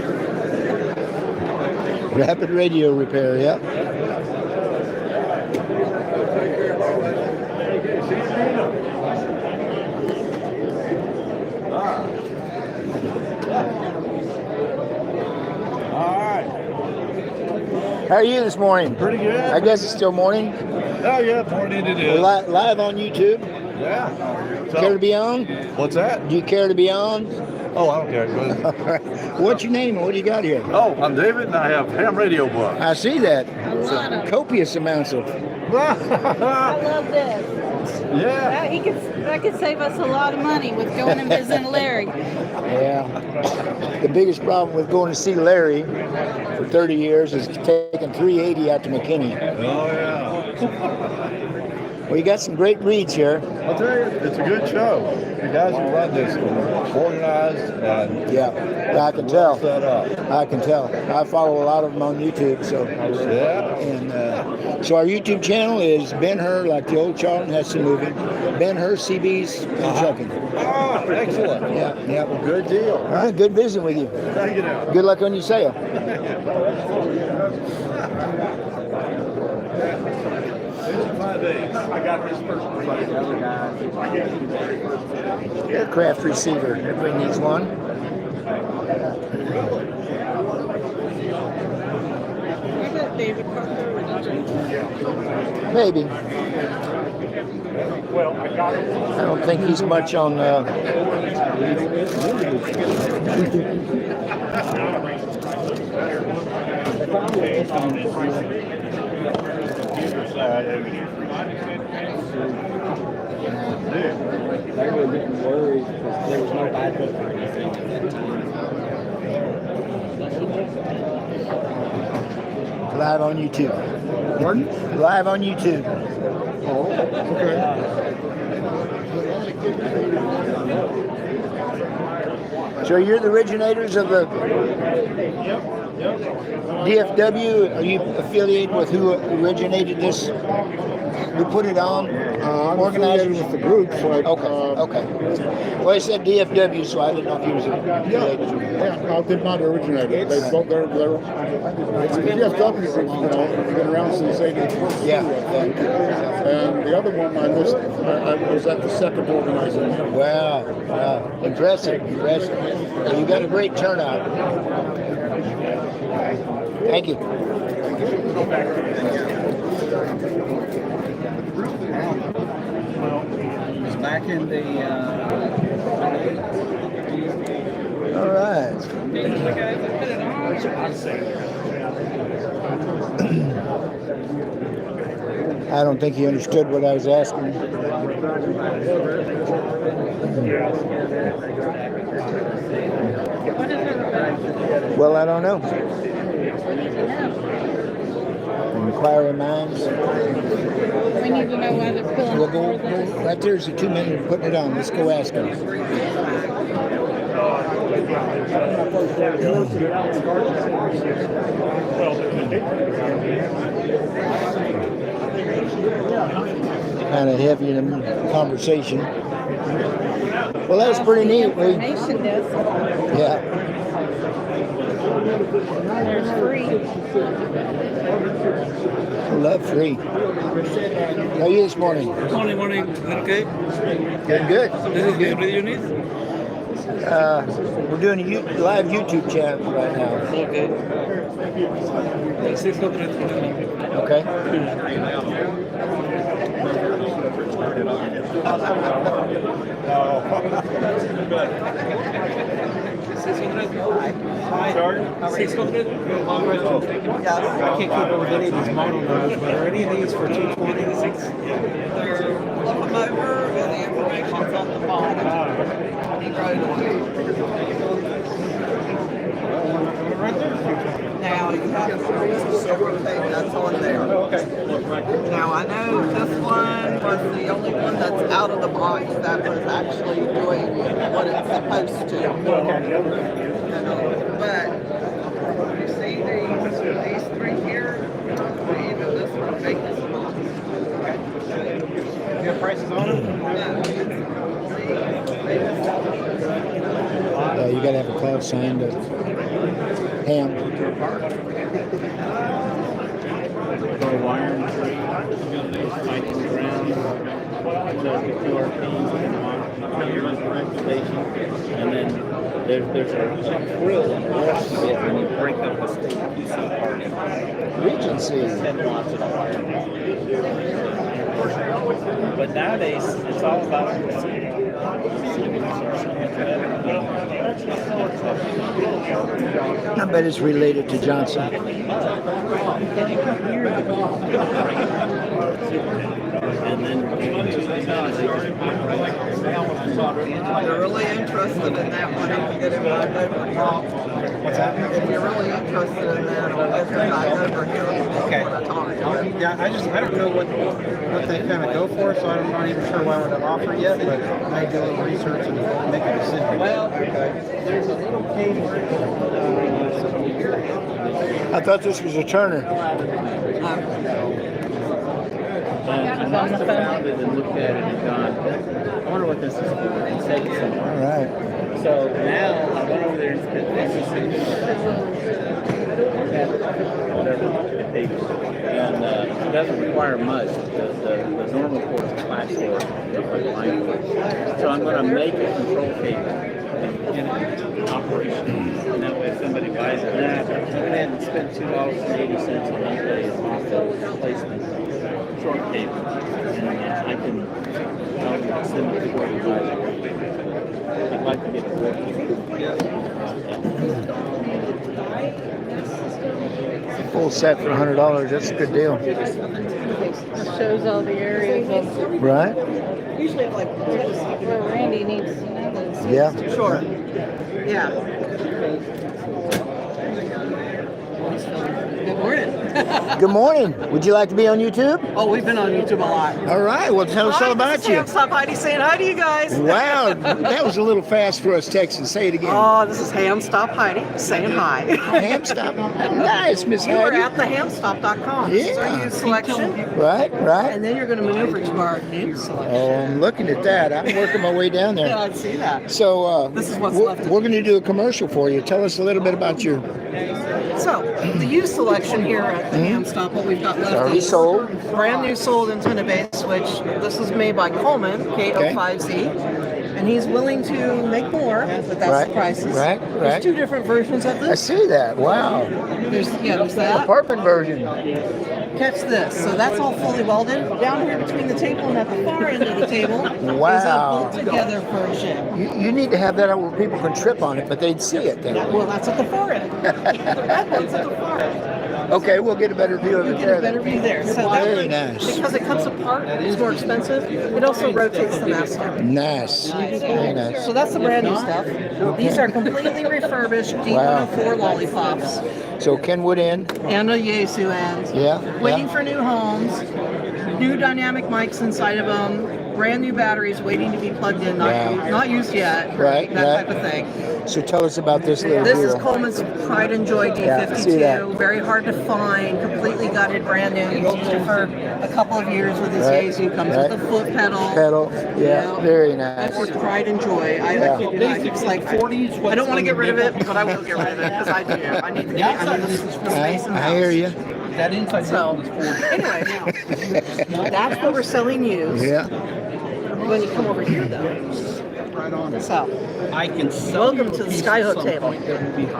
Rapid radio repair, yeah. How are you this morning? Pretty good. I guess it's still morning. Oh yeah, morning it is. Live on YouTube. Yeah. Care to be on? What's that? Do you care to be on? Oh, I don't care. Go ahead. All right. What's your name and what do you got here? Oh, I'm David, and I have ham radio books. I see that. A lot of. Copious amounts of. I love this. Yeah. That could save us a lot of money with going and visiting Larry. Yeah. The biggest problem with going to see Larry for 30 years is taking 380 out to McKinney. Oh, yeah. Well, you got some great breeds here. I'll tell you, it's a good show. You guys who run this are organized and Yeah, I can tell. set up. I can tell. I follow a lot of them on YouTube. So, Yeah. and so our YouTube channel is Ben-HUR, like the old Charlton Heston movie. Ben-HUR CB's and Trucking. Oh, excellent. Yeah, yeah. Good deal. All right, good visiting with you. Thank you now. Good luck on your sale. I got this first. Aircraft receiver. Everybody needs one. I got David Parker. Maybe. I don't think he's much on. They were getting worried because there was no backup or anything at that time. Live on YouTube. Pardon? Live on YouTube. Oh, okay. So you're the originators of the DFW. Are you affiliated with who originated this? Who put it on? I'm Organizers? affiliated with the group. So Okay. Well, he said DFW, so I didn't know if he was affiliated. Yeah, I did not originate it. They both they're DFW has been around since '84. Yeah. And the other one I missed. I was at the second organization. Wow. Impressive. Well, you got a great turnout. Thank you. It's back in the. All right. I don't think he understood what I was asking. Well, I don't know. Inquiring minds. We need to know why they're pulling We'll more go than right there's the 2 minutes putting it on. Let's go ask him. Kind of heavy in the conversation. Well, that was pretty neat. information desk. Yeah. There's free. Love free. How are you this morning? Morning. Okay. Good. This is the radio news? We're doing a live YouTube channel right now. Okay. 600. Okay. I can't keep up with any of these model numbers, but are any of these for 226? Flip them over and the information's on the bottom. He wrote it. Now you have to read the silver tape that's on there. Now I know this one was the only one that's out of the box that was actually doing what it's supposed to. But you see these three here, even this one make this box. You have prices on them? You got to have a cloud sign to ham. And then there's a grill on the rest of it when you break up the steak. You see part of it. Regency. And lots of parts. But nowadays, it's all about I bet it's related to Johnson. And then You're really interested in that one, I can get him back over here. What's that? If you're really interested in that, I'll get him back over here. Okay. When I talk to him. Yeah, I don't know what they kind of go for, so I'm not even sure why we're not offered yet, but I do a little research and make a decision. Well, there's a little cave. I thought this was a Turner. and I found it and looked at it and gone, I wonder what this is for. And said something. All right. So now I went over there and spent whatever it takes. And it doesn't require much. The normal cord is flash cord, like line cord. So I'm going to make a control cable and get it in operation. And that way if somebody buys it, I went ahead and spent $2.80 on eBay off the replacement short cable. And I can send it to where you guys are. I'd like to get it working. Full set for $100. That's a good deal. It shows all the areas of Right? Usually like where Randy needs to know this. Yeah. Sure. Yeah. Good morning. Good morning. Would you like to be on YouTube? Oh, we've been on YouTube a lot. All right. Well, tell us all about you. Stop Heidi saying hi to you guys. Wow. That was a little fast for us Texans. Say it again. Oh, this is Ham Stop Heidi saying hi. Ham Stop. Nice, Miss You were Heidi. at thehamstop.com. This is our Yeah. used selection. Right, right. And then you're going to maneuver to our new selection. Oh, I'm looking at that. I'm working my way down there. Yeah, I see that. So This is what's we're, left of we're going to do a commercial for you. Tell us a little bit about your So, the used selection here at the Ham Stop, what we've got left already is sold. brand new sold antenna base, which this is made by Coleman, K05Z. And he's willing to make more, but that's Right, the prices. right, There's right. two different versions of I this. see that. Wow. There's that. Apartment version. Catch this. So that's all fully welded. Down here between the table and at the far end of the table is a Wow. bolt together version. You need to have that out where people can trip on it, but they'd see it then. Well, that's at the far end. That one's at the far end. Okay, we'll get a better view of You it get there. a better view there. So that Very one, nice. because it comes apart, it's more expensive. It also rotates the master. Nice. Very nice. So that's the brand new stuff. These are completely refurbished D104 lollipops So Kenwood Inn. and a Yaesu end. Yeah. Waiting for new homes, new dynamic mics inside of them, brand new batteries waiting to be plugged in, not used yet. Right, That right. type of thing. So tell us about this little This deal. is Coleman's Pride and Joy Yeah, I see that. D52. Very hard to find, completely gutted, brand new. He's used it for a couple of years with his Right, Yaesu. Comes right. with a foot pedal. Pedal. Yeah, very nice. That's with Pride and Joy. I kid you not, it's like 40s. I don't want to get rid of it, but I will get rid of it because I do. I need the space in the I hear you. That inside So, anyway, that's what we're selling used. Yeah. When you come over here, though. So, I can sell welcome to the skyhook table.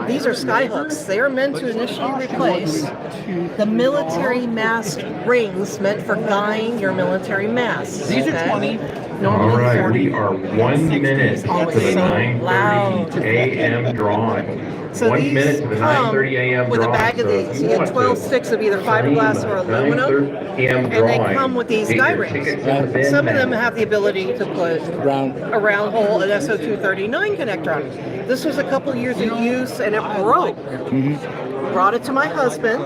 These are skyhooks. They are meant to initially replace the military mast rings meant for guying your military masts. These are 20. Normally All right, 40. we are 1 minute to the 9:30 a.m. drawing. So 1 these minute to the come 9:30 a.m. with a drawing. bag of So if these. you You get want 12 to sticks of either fiberglass or aluminum, 9:30 a.m. and drawing, they come with these get guy your rings. tickets in the bin Some of them now. have the ability to put Round. a round hole, an SO239 connector on it. This was a couple years of use and it broke. Brought it to my husband.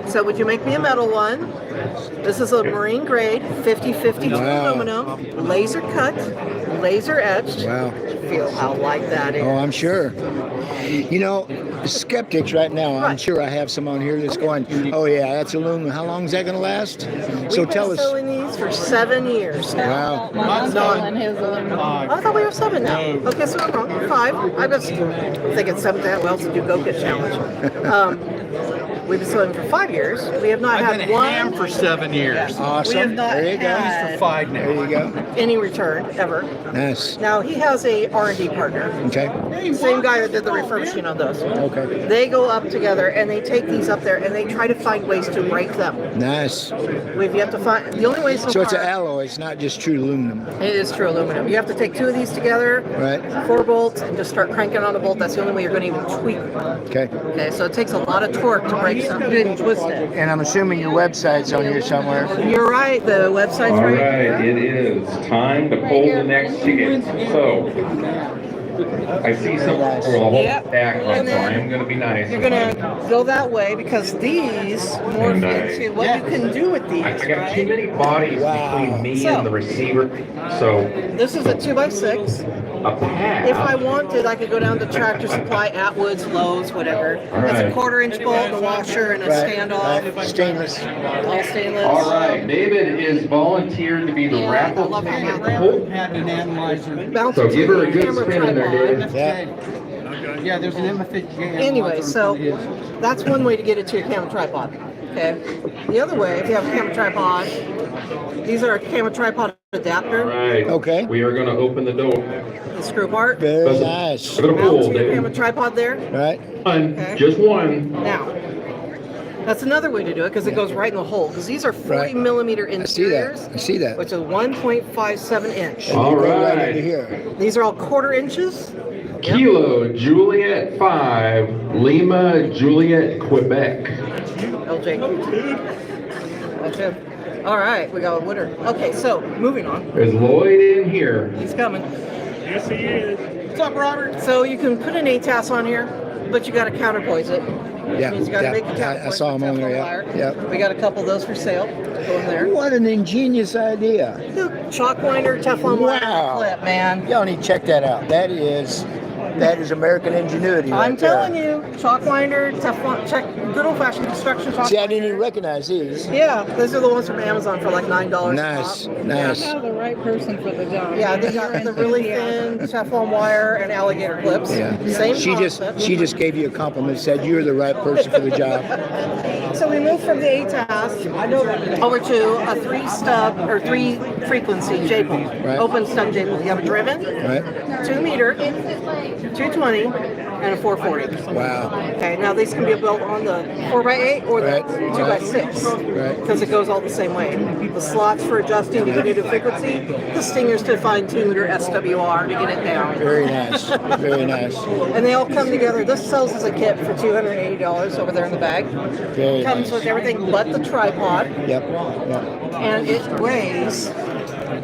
Said, would you make me a metal one? This is a marine grade, 50/50 Wow. aluminum, laser cut, laser etched. Wow. Feel how light that is. Oh, I'm sure. You know, skeptics right now, I'm sure I have some on here that's going, oh yeah, that's aluminum. How long is that going to last? So We've tell been us. selling these for 7 years now. Wow. My uncle and his aluminum. I thought we were 7 now. Okay, so I'm wrong. 5. I was thinking 7th. Well, to do Go Get Challenge. We've been selling for 5 years. We have not I've had been a one ham for 7 years. We have Awesome. not There you go. had For 5 now. There you go. any return ever. Nice. Now he has a R&D partner. Okay. Same guy that did the refurbishing on those. Okay. They go up together and they take these up there and they try to find ways to break them. Nice. We've yet to find the only way so So it's far. an alloy. It's not just true aluminum. It is true aluminum. You have to take 2 of these together, Right. 4 bolts, and just start cranking on a bolt. That's the only way you're going to even tweak them. Okay. Okay, so it takes a lot of torque to break something and twist it. And I'm assuming your website's on here somewhere. You're right. The website's All right. right, it is time to pull the next ticket. So, I see some, well, hold Yep. back, And so I then am going to be nice. You're gonna go that way because these morph into what you can do with these. I got too many bodies between me So- and the receiver, so This is a 2x6. a pad. If I wanted, I could go down to Tractor Supply, Atwoods, Lowe's, whatever. All That's a right. 1/4-inch bolt, a washer, and a standoff. Stainless. All stainless. All right, David is volunteered to be the raffle ticket holder. Had an analyzer. Bounce So it give to her a the good camera spin in there, tripod. David. Yeah, there's an MFJ analyzer. Anyway, in so front of his. that's one way to get it to your camera tripod. Okay. The other way, if you have a camera tripod, these are a camera tripod All adapter. right. Okay. We are going to open the door. The screw part. Very nice. Give it a Mount pull, to your David. camera tripod there. Right. One, Okay. just one. Now, that's another way to do it because it goes right in the hole. Because these are 40 Right. millimeter I see that. interiors, I see that. which is 1.57 inch. And All you go right right. into here. These are all 1/4 inches. Kilo Juliet 5, Lima Juliet, Quebec. LJ. Okay. All right, we got a winner. Okay, so moving on. Is Lloyd in here? He's coming. Yes, he is. What's up, Robert? So you can put an ATAS on here, but you got to counterpoise it. Yeah. Means you got to Yeah. make the I counterpoise saw with him on there. Teflon Yeah. wire. Yeah. We got a couple of those for sale. Go in there. What an ingenious idea. Chalk winder, Teflon wire Wow. clip, man. Y'all need to check that out. That is American ingenuity. I'm right there. telling you, chalk winder, Teflon, check good old fashioned construction chalk. See, I didn't even recognize these. Yeah, those are the ones from Amazon for like $9. Nice, a pop. nice. You're the right person for the job. Yeah, they got the really thin Teflon wire and alligator clips. Yeah. Same She concept. just gave you a compliment. Said you're the right person for the job. So we moved from the ATAS over to a 3-stub or 3-frequency J-pole, Right. open stub J-pole. You have a driven, Right. 2 meter, 220, and a 440. Wow. Okay, now these can be built on the 4x8 or the Right. 2x6 Right. because it goes all the same way. The slots for adjusting to get to frequency, the stingers to fine tune your SWR to get it down. Very nice. Very nice. And they all come together. This sells as a kit for $280 over there in the bag. Very Comes nice. with everything but the tripod, Yep. Yep. and it weighs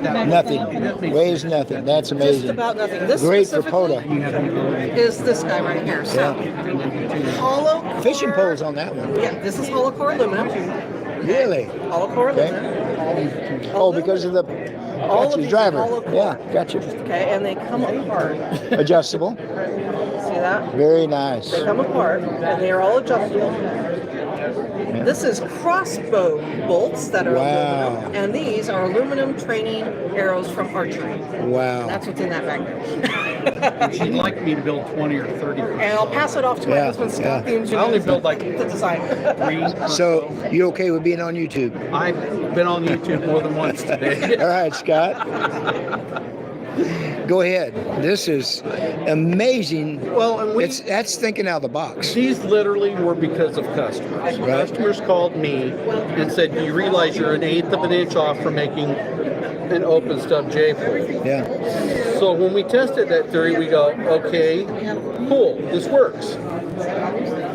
Nothing. Weighs nothing. That's just amazing. about nothing. This Great for specifically POTA. is this guy right here. So, hollow Fishing core- poles on that one. Yeah, this is hollow core aluminum. Really? Hollow core Okay. aluminum. Oh, because of the All of gotcha, these are driver. hollow core. Yeah, gotcha. Okay, and they come apart. Adjustable. See that? Very nice. They come apart, and they are all adjustable. This is crossbow bolts that are Wow. aluminum, and these are aluminum training arrows from archery. Wow. That's what's in that bag. She'd like me to build 20 or 30. And I'll pass it off to my Yeah, husband, Scott, yeah. the engineer. I only build like the design. 3. So, you okay with being on YouTube? I've been on YouTube more than once today. All right, Scott. Go ahead. This is amazing. Well, and That's thinking out of the box. These literally were because of customers. Right. Customers called me and said, "Do you realize you're 1/8 of an inch off from making an open stub J-pole?" Yeah. So when we tested that theory, we go, "Okay, cool, this works."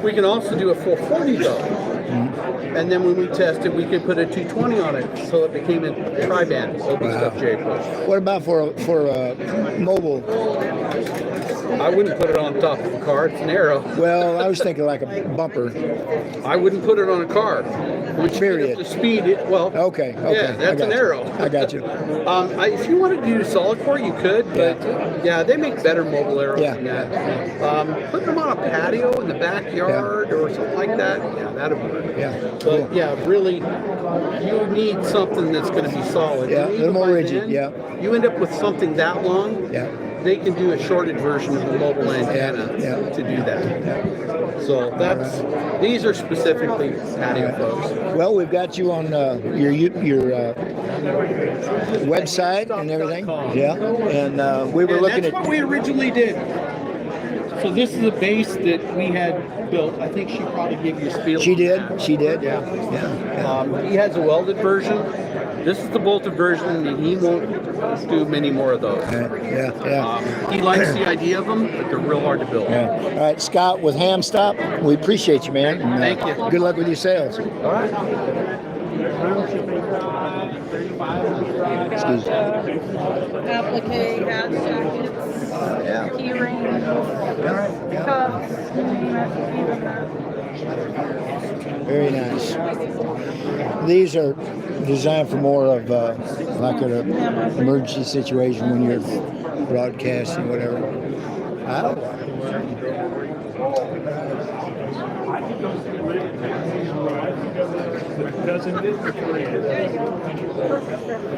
We can also do a 440 though. And then when we tested, we could put a 220 on it, so it became a tri-band open Wow. stub J-pole. What about for mobile? I wouldn't put it on top of a car; it's an arrow. Well, I was thinking like a bumper. I wouldn't put it on a car. Which Period. The speed, well. Okay. Yeah, I that's got an you. arrow. I got you. If you wanted to do solid core, you could, but yeah, they make better mobile arrows Yeah. than that. Putting them on a patio in the backyard or something like that, yeah, that'd work. Yeah. But yeah, really, you need something that's going to be solid. Yeah, And a even little more by rigid, then, yeah. You end up with something that long. Yeah. They can do a shorted version of the mobile antenna Yeah. to do that. So that's these are specifically patio folks. Well, we've got you on your website and everything. Yeah, and we were looking That's at. what we originally did. So this is a base that we had built. I think she probably gave you a spiel. She did. on that. She did. Yeah. Yeah. He has a welded version. This is the bolted version, and he won't do many more of those. Yeah. He likes the idea of them, but they're real hard to build. Yeah. All right, Scott with Ham Stop. We appreciate you, man. And, Thank you. Good luck with your sales. All right. Excuse me. Applique, hat jackets, key rings, cuffs, Very nice. These are designed for more of like an emergency situation when you're broadcasting, whatever. I don't know.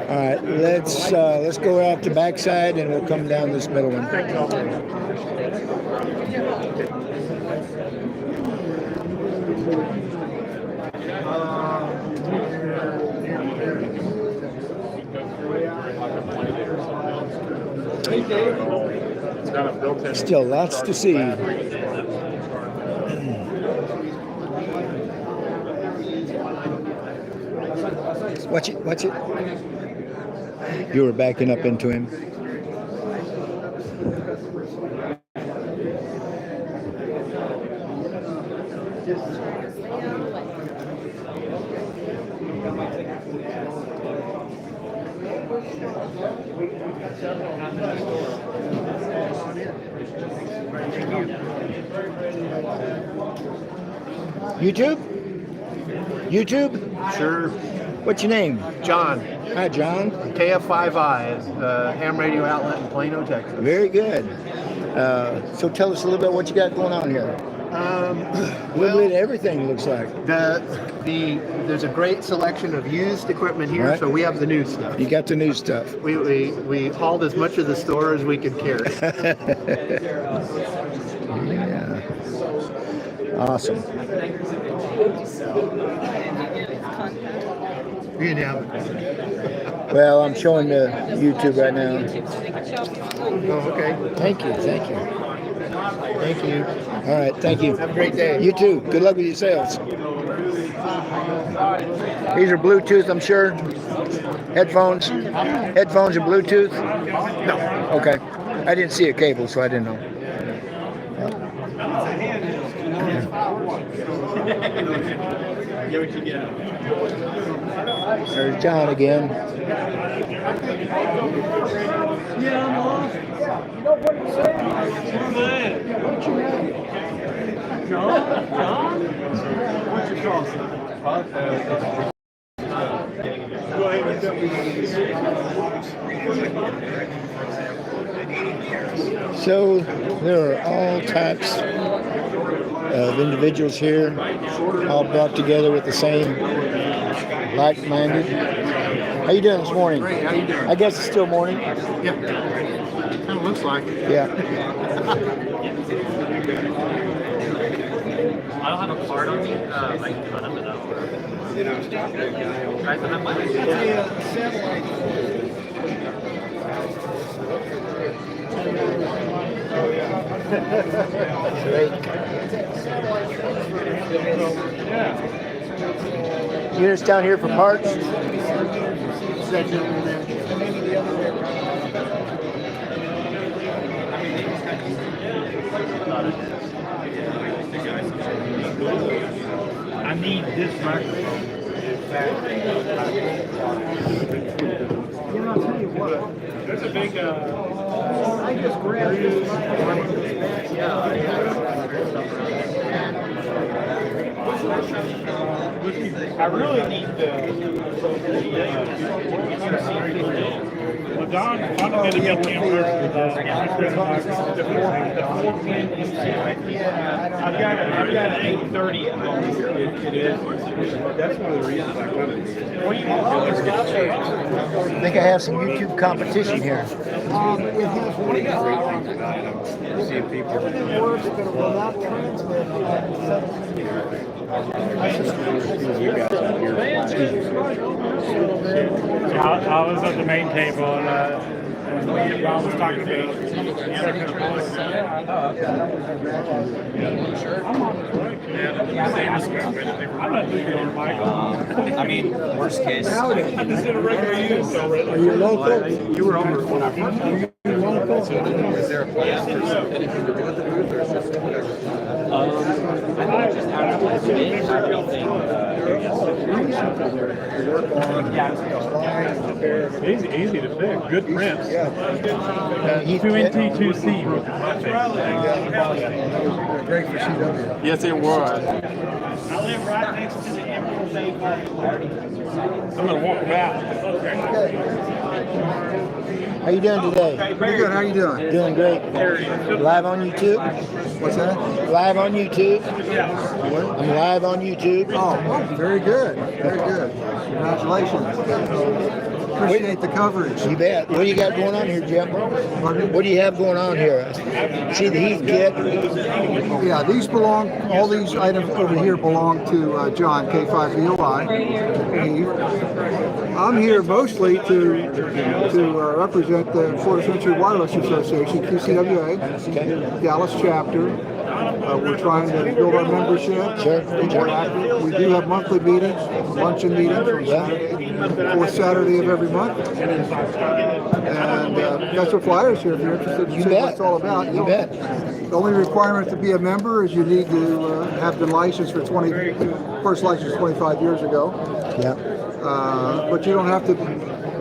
All right, let's go out the backside and we'll come down this middle one. Still lots to see. Watch it, watch it. You were backing up into him. YouTube? YouTube? Sure. What's your name? John. Hi, John. KF5i, ham radio outlet in Plano, Texas. Very good. So tell us a little bit what you got going on here. A little bit of everything looks like. There's a great selection of used equipment here, Right. so we have the new stuff. You got the new stuff. We hauled as much of the store as we could carry. Yeah. Awesome. Well, I'm showing the YouTube right now. Oh, okay. Thank you. Thank you. Thank you. All right. Thank you. Have a great day. You too. Good luck with your sales. These are Bluetooth, I'm sure. Headphones. Headphones and Bluetooth. No. Okay. I didn't see a cable, so I didn't know. There's John again. Yeah, I'm lost. You know what you say? What's your name? John? What's your call, sir? Go ahead and tell me. So there are all types of individuals here, all brought together with the same like-minded. How you doing this morning? Great. How you doing? I guess it's still morning. Yeah. Kind of looks like. Yeah. I don't have a card on me. I can cut them enough. Right, but I'm You just down here for parts? I need this microphone. I'll tell you what. There's a big, I just grabbed it. I really need Well, Don wanted me to get him the 4-pin MC. I've got an 830 at home. It is. That's one of the reasons I wanted. What do you want? I think I have some YouTube competition here. Seeing people. I was at the main table and Bob was talking about I mean, worst case. Are you local? You were over when I first. Is there a plan for anything to do with the booth, or is this I think just how to make everything Easy to pick. Good prints. 2NT2C. Great for CW. Yes, it was. I live right next to the Emerald Bay Park. I'm going to walk about. How you doing today? Pretty good. How you doing? Doing great. Live on YouTube? What's that? Live on YouTube? I'm live on YouTube. Oh, very good. Very good. Congratulations. Appreciate the coverage. You bet. What do you got going on here, Jim? What do you have going on here? See the Heath kit? Yeah, these belong, all these items over here belong to John, K5VOI. I'm here mostly to represent the Florida Century Wireless Association, QCWA, Dallas chapter. We're trying to build our membership. Sure. More active. We do have monthly meetings, luncheon meetings on Saturday, fourth Saturday of every month. And got some flyers here if you're interested in seeing what it's all about. You bet. The only requirement to be a member is you need to have been licensed for first licensed 25 years ago. Yeah. But you don't have to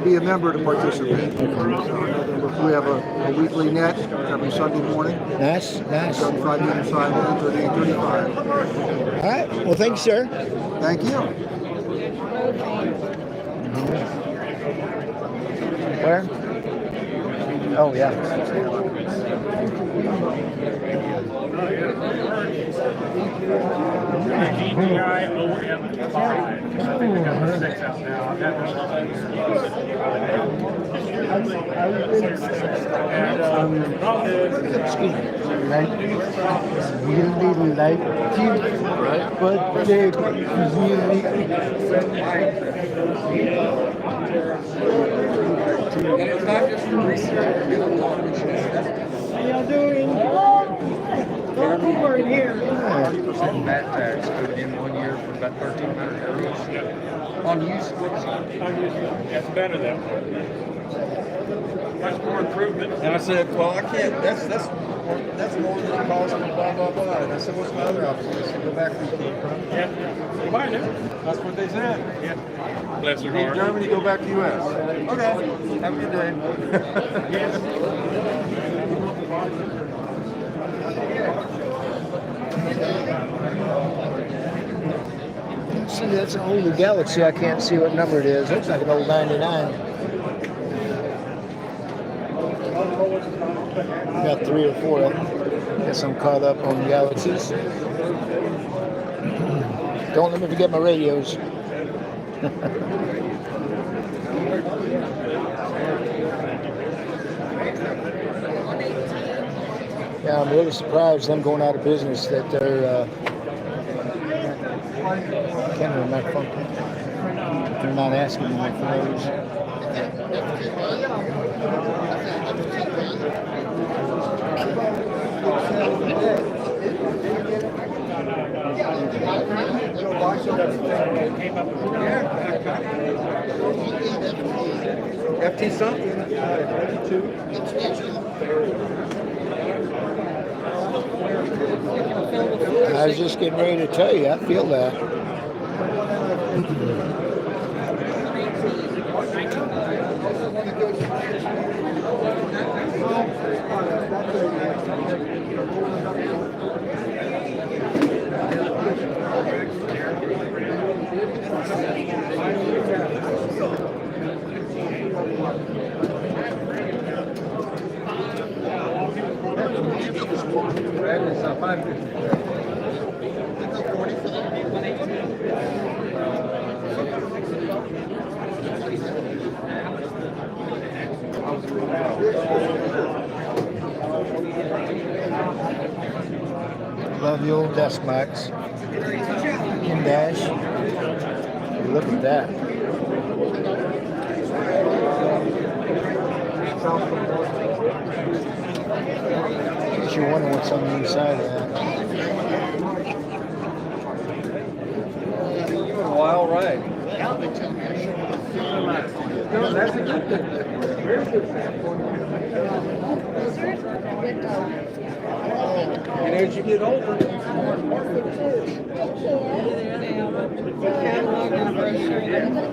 be a member to participate. We have a weekly net every Sunday morning. Nice. 75 minutes on 38:35. All right. Well, thank you, sir. Thank you. Where? Oh, yeah. Really like it, but they How y'all doing? Well, people are here. 40% VAT tax put in 1 year for about 1,300 euros on used. That's better that way. Much more improvement. And I said, well, I can't. That's more than it costs me. Blah blah blah. And I said, what's my other option? I said, go back to the Yeah. Buy it. That's what they said. Yeah. Bless their Leave heart. Germany, go back to U.S. Okay. Have a good day. See, that's an older Galaxy. I can't see what number it is. Looks like an old 99. Got 3 or 4 of them. Guess I'm caught up on Galaxies. Don't let me forget my radios. Yeah, I'm really surprised them going out of business that they're can't remember my phone. They're not asking me for those. FT something. I was just getting ready to tell you, I feel that. Love the old desk mics. Pumpkin Dash. Look at that. You're wondering what's on the inside of that. Wild ride. No, that's a good thing. Very good thing. And as you get older, it's more important.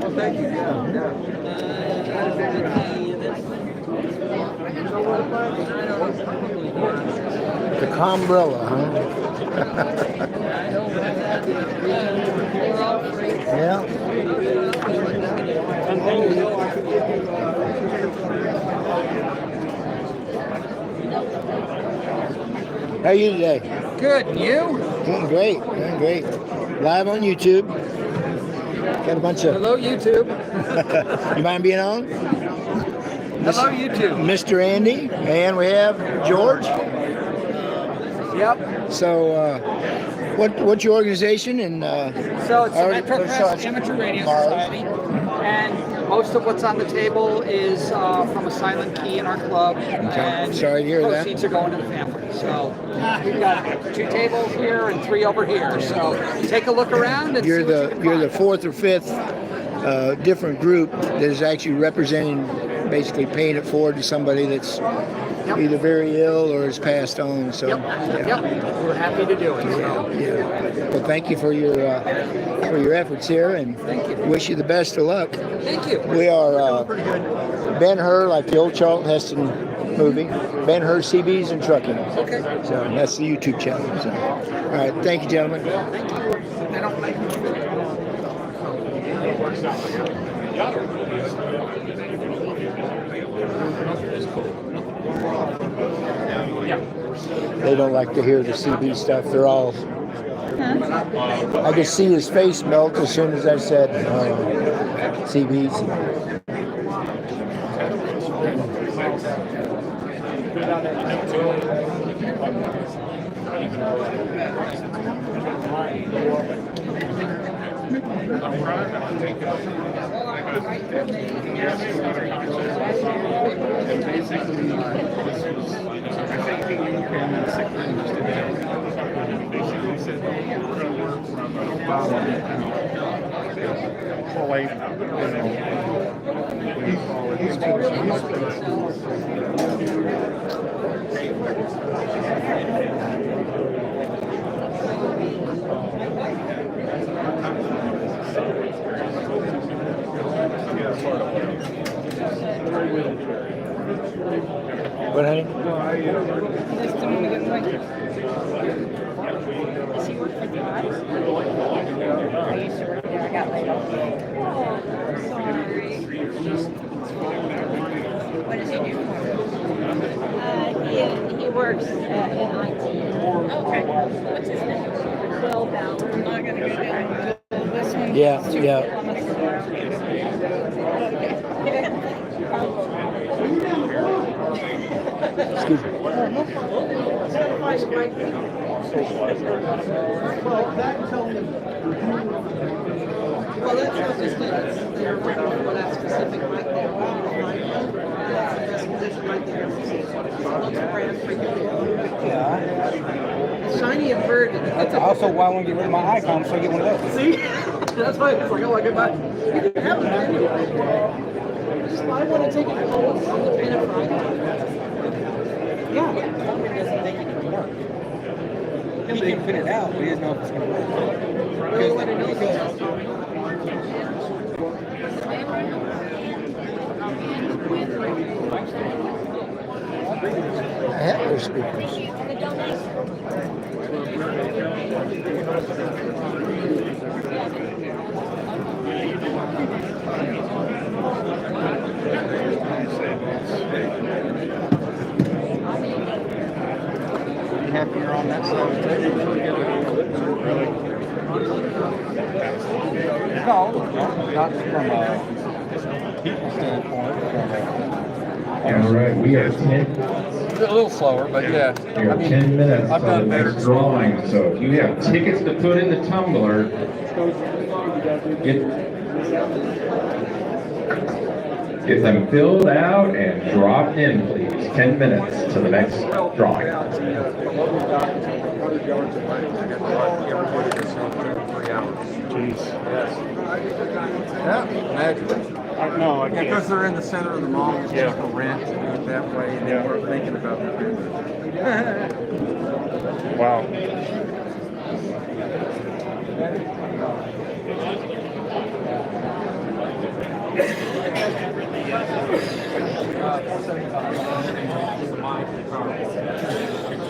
Well, thank you. The Combrella, huh? Yeah. How are you today? Good, and you? Doing great, doing great. Live on YouTube. Got a bunch of... Hello, YouTube. You mind being on? Hello, YouTube. Mr. Andy, and we have George. Yep. So, what's your organization? And so it's the Metro Press Amateur Radio Society, and most of what's on the table is from a silent key in our club, and sorry to hear that. proceeds are going to the family. So we've got 2 tables here and 3 over here. So take a look around and you're see what you can you're the find. 4th or 5th different group that is actually representing, basically paying it forward to somebody that's either very ill or has passed on. So Yep, we're happy to do it. So. yeah. Well, thank you for your efforts here, and wish you the best of luck. Thank you. We are Ben-HUR, like the old Charlton Heston movie. Ben-HUR CBs and Trucking. Okay. So that's the YouTube channel. So, all right, thank you, gentlemen. Thank you. I don't like They don't like to hear the CB stuff. They're all... I could see his face melt as soon as I said CBs. What, honey? What does he do? He works in IT. Okay. What's his name? Will Bauer. I'm not going to go down. This one. Yeah. Excuse me. Well, that's not just it. They're working for that specific right there. That's the best position right there. Lots of brand for you. Yeah. Shiny and bird. That's also why I want to get rid of my icon, so I get one of those. See? That's why it's like, oh, I get back. You can have them anyway. Just I want to take it home on the paint of Friday. Yeah. It doesn't think it can work. He can put it out, but he doesn't know if it's going to work. Really want to know I have those speakers. Happy you're on that side of the table. No, not from a people standpoint. All right, we are 10 A little slower, but yeah. You're I mean, 10 minutes I've on done the better. next drawing, so if you have tickets to put in the tumbler, get them filled out and dropped in, please. 10 minutes to the next drawing. Yeah, imagine. No, I can't. Because they're in the center of the mall, it's Yeah. for rent to do it that way, and they weren't thinking about the rent. Wow.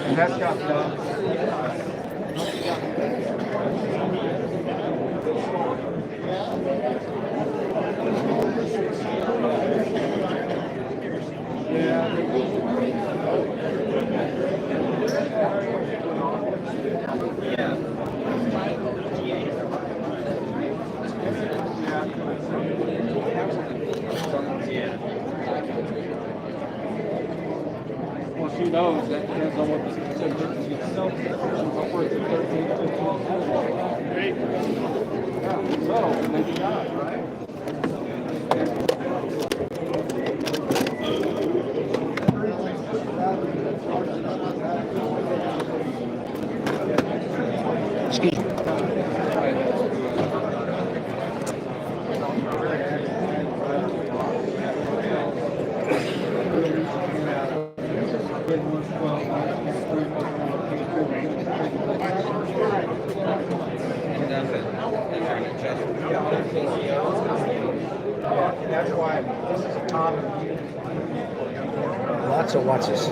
And that's got Well, she knows that depends on what the temperature itself is. Upwards of 13, 15. So, maybe not, right? Excuse me. That's why this is a common. Lots of watches. I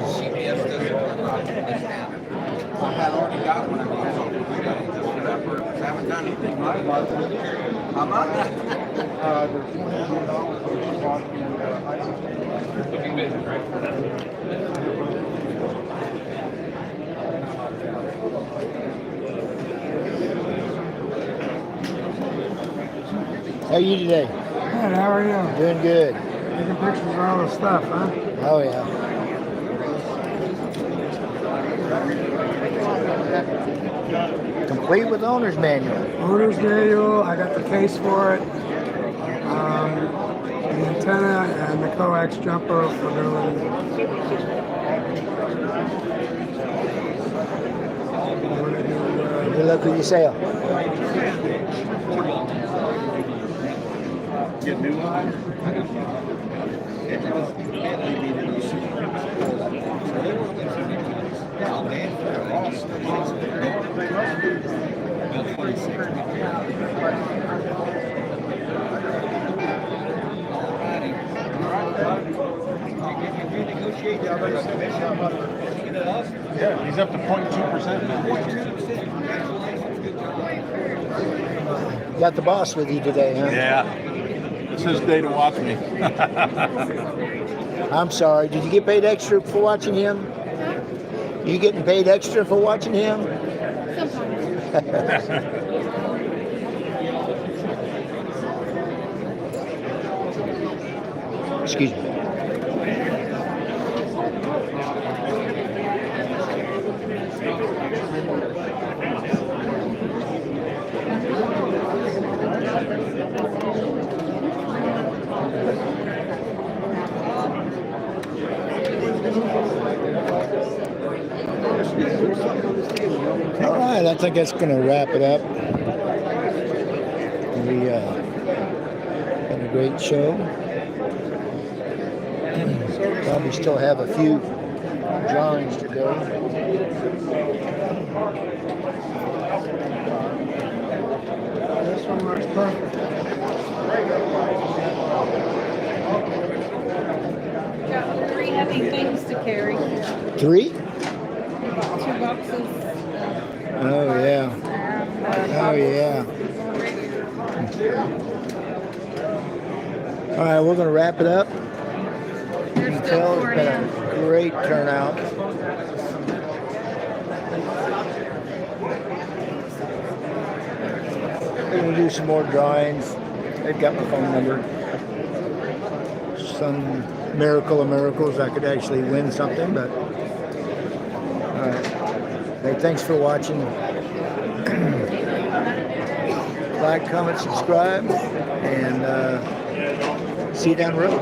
had already got one. I haven't done anything. How much? How are you today? Good, how are you? Doing good. Taking pictures of all the stuff, huh? Oh yeah. Complete with owner's manual. Owner's manual, I got the case for it. The antenna and the coax jumper for doing. Good luck with your sale. Get new one? Yeah, he's up to 0.2% now. Got the boss with you today, huh? Yeah. It's his day to watch me. I'm sorry. Did you get paid extra for watching him? You getting paid extra for watching him? Excuse me. All right, I think that's going to wrap it up. We had a great show. Probably still have a few drawings to go. This one looks perfect. Got 3 heavy things to carry. 3? 2 boxes. Oh yeah. Oh yeah. All right, we're going to wrap it up. You can tell it's been a great turnout. We're going to do some more drawings. They've got my phone number. some miracle of miracles, I could actually win something. But all right. Hey, thanks for watching. Like, comment, subscribe, and see you down the road.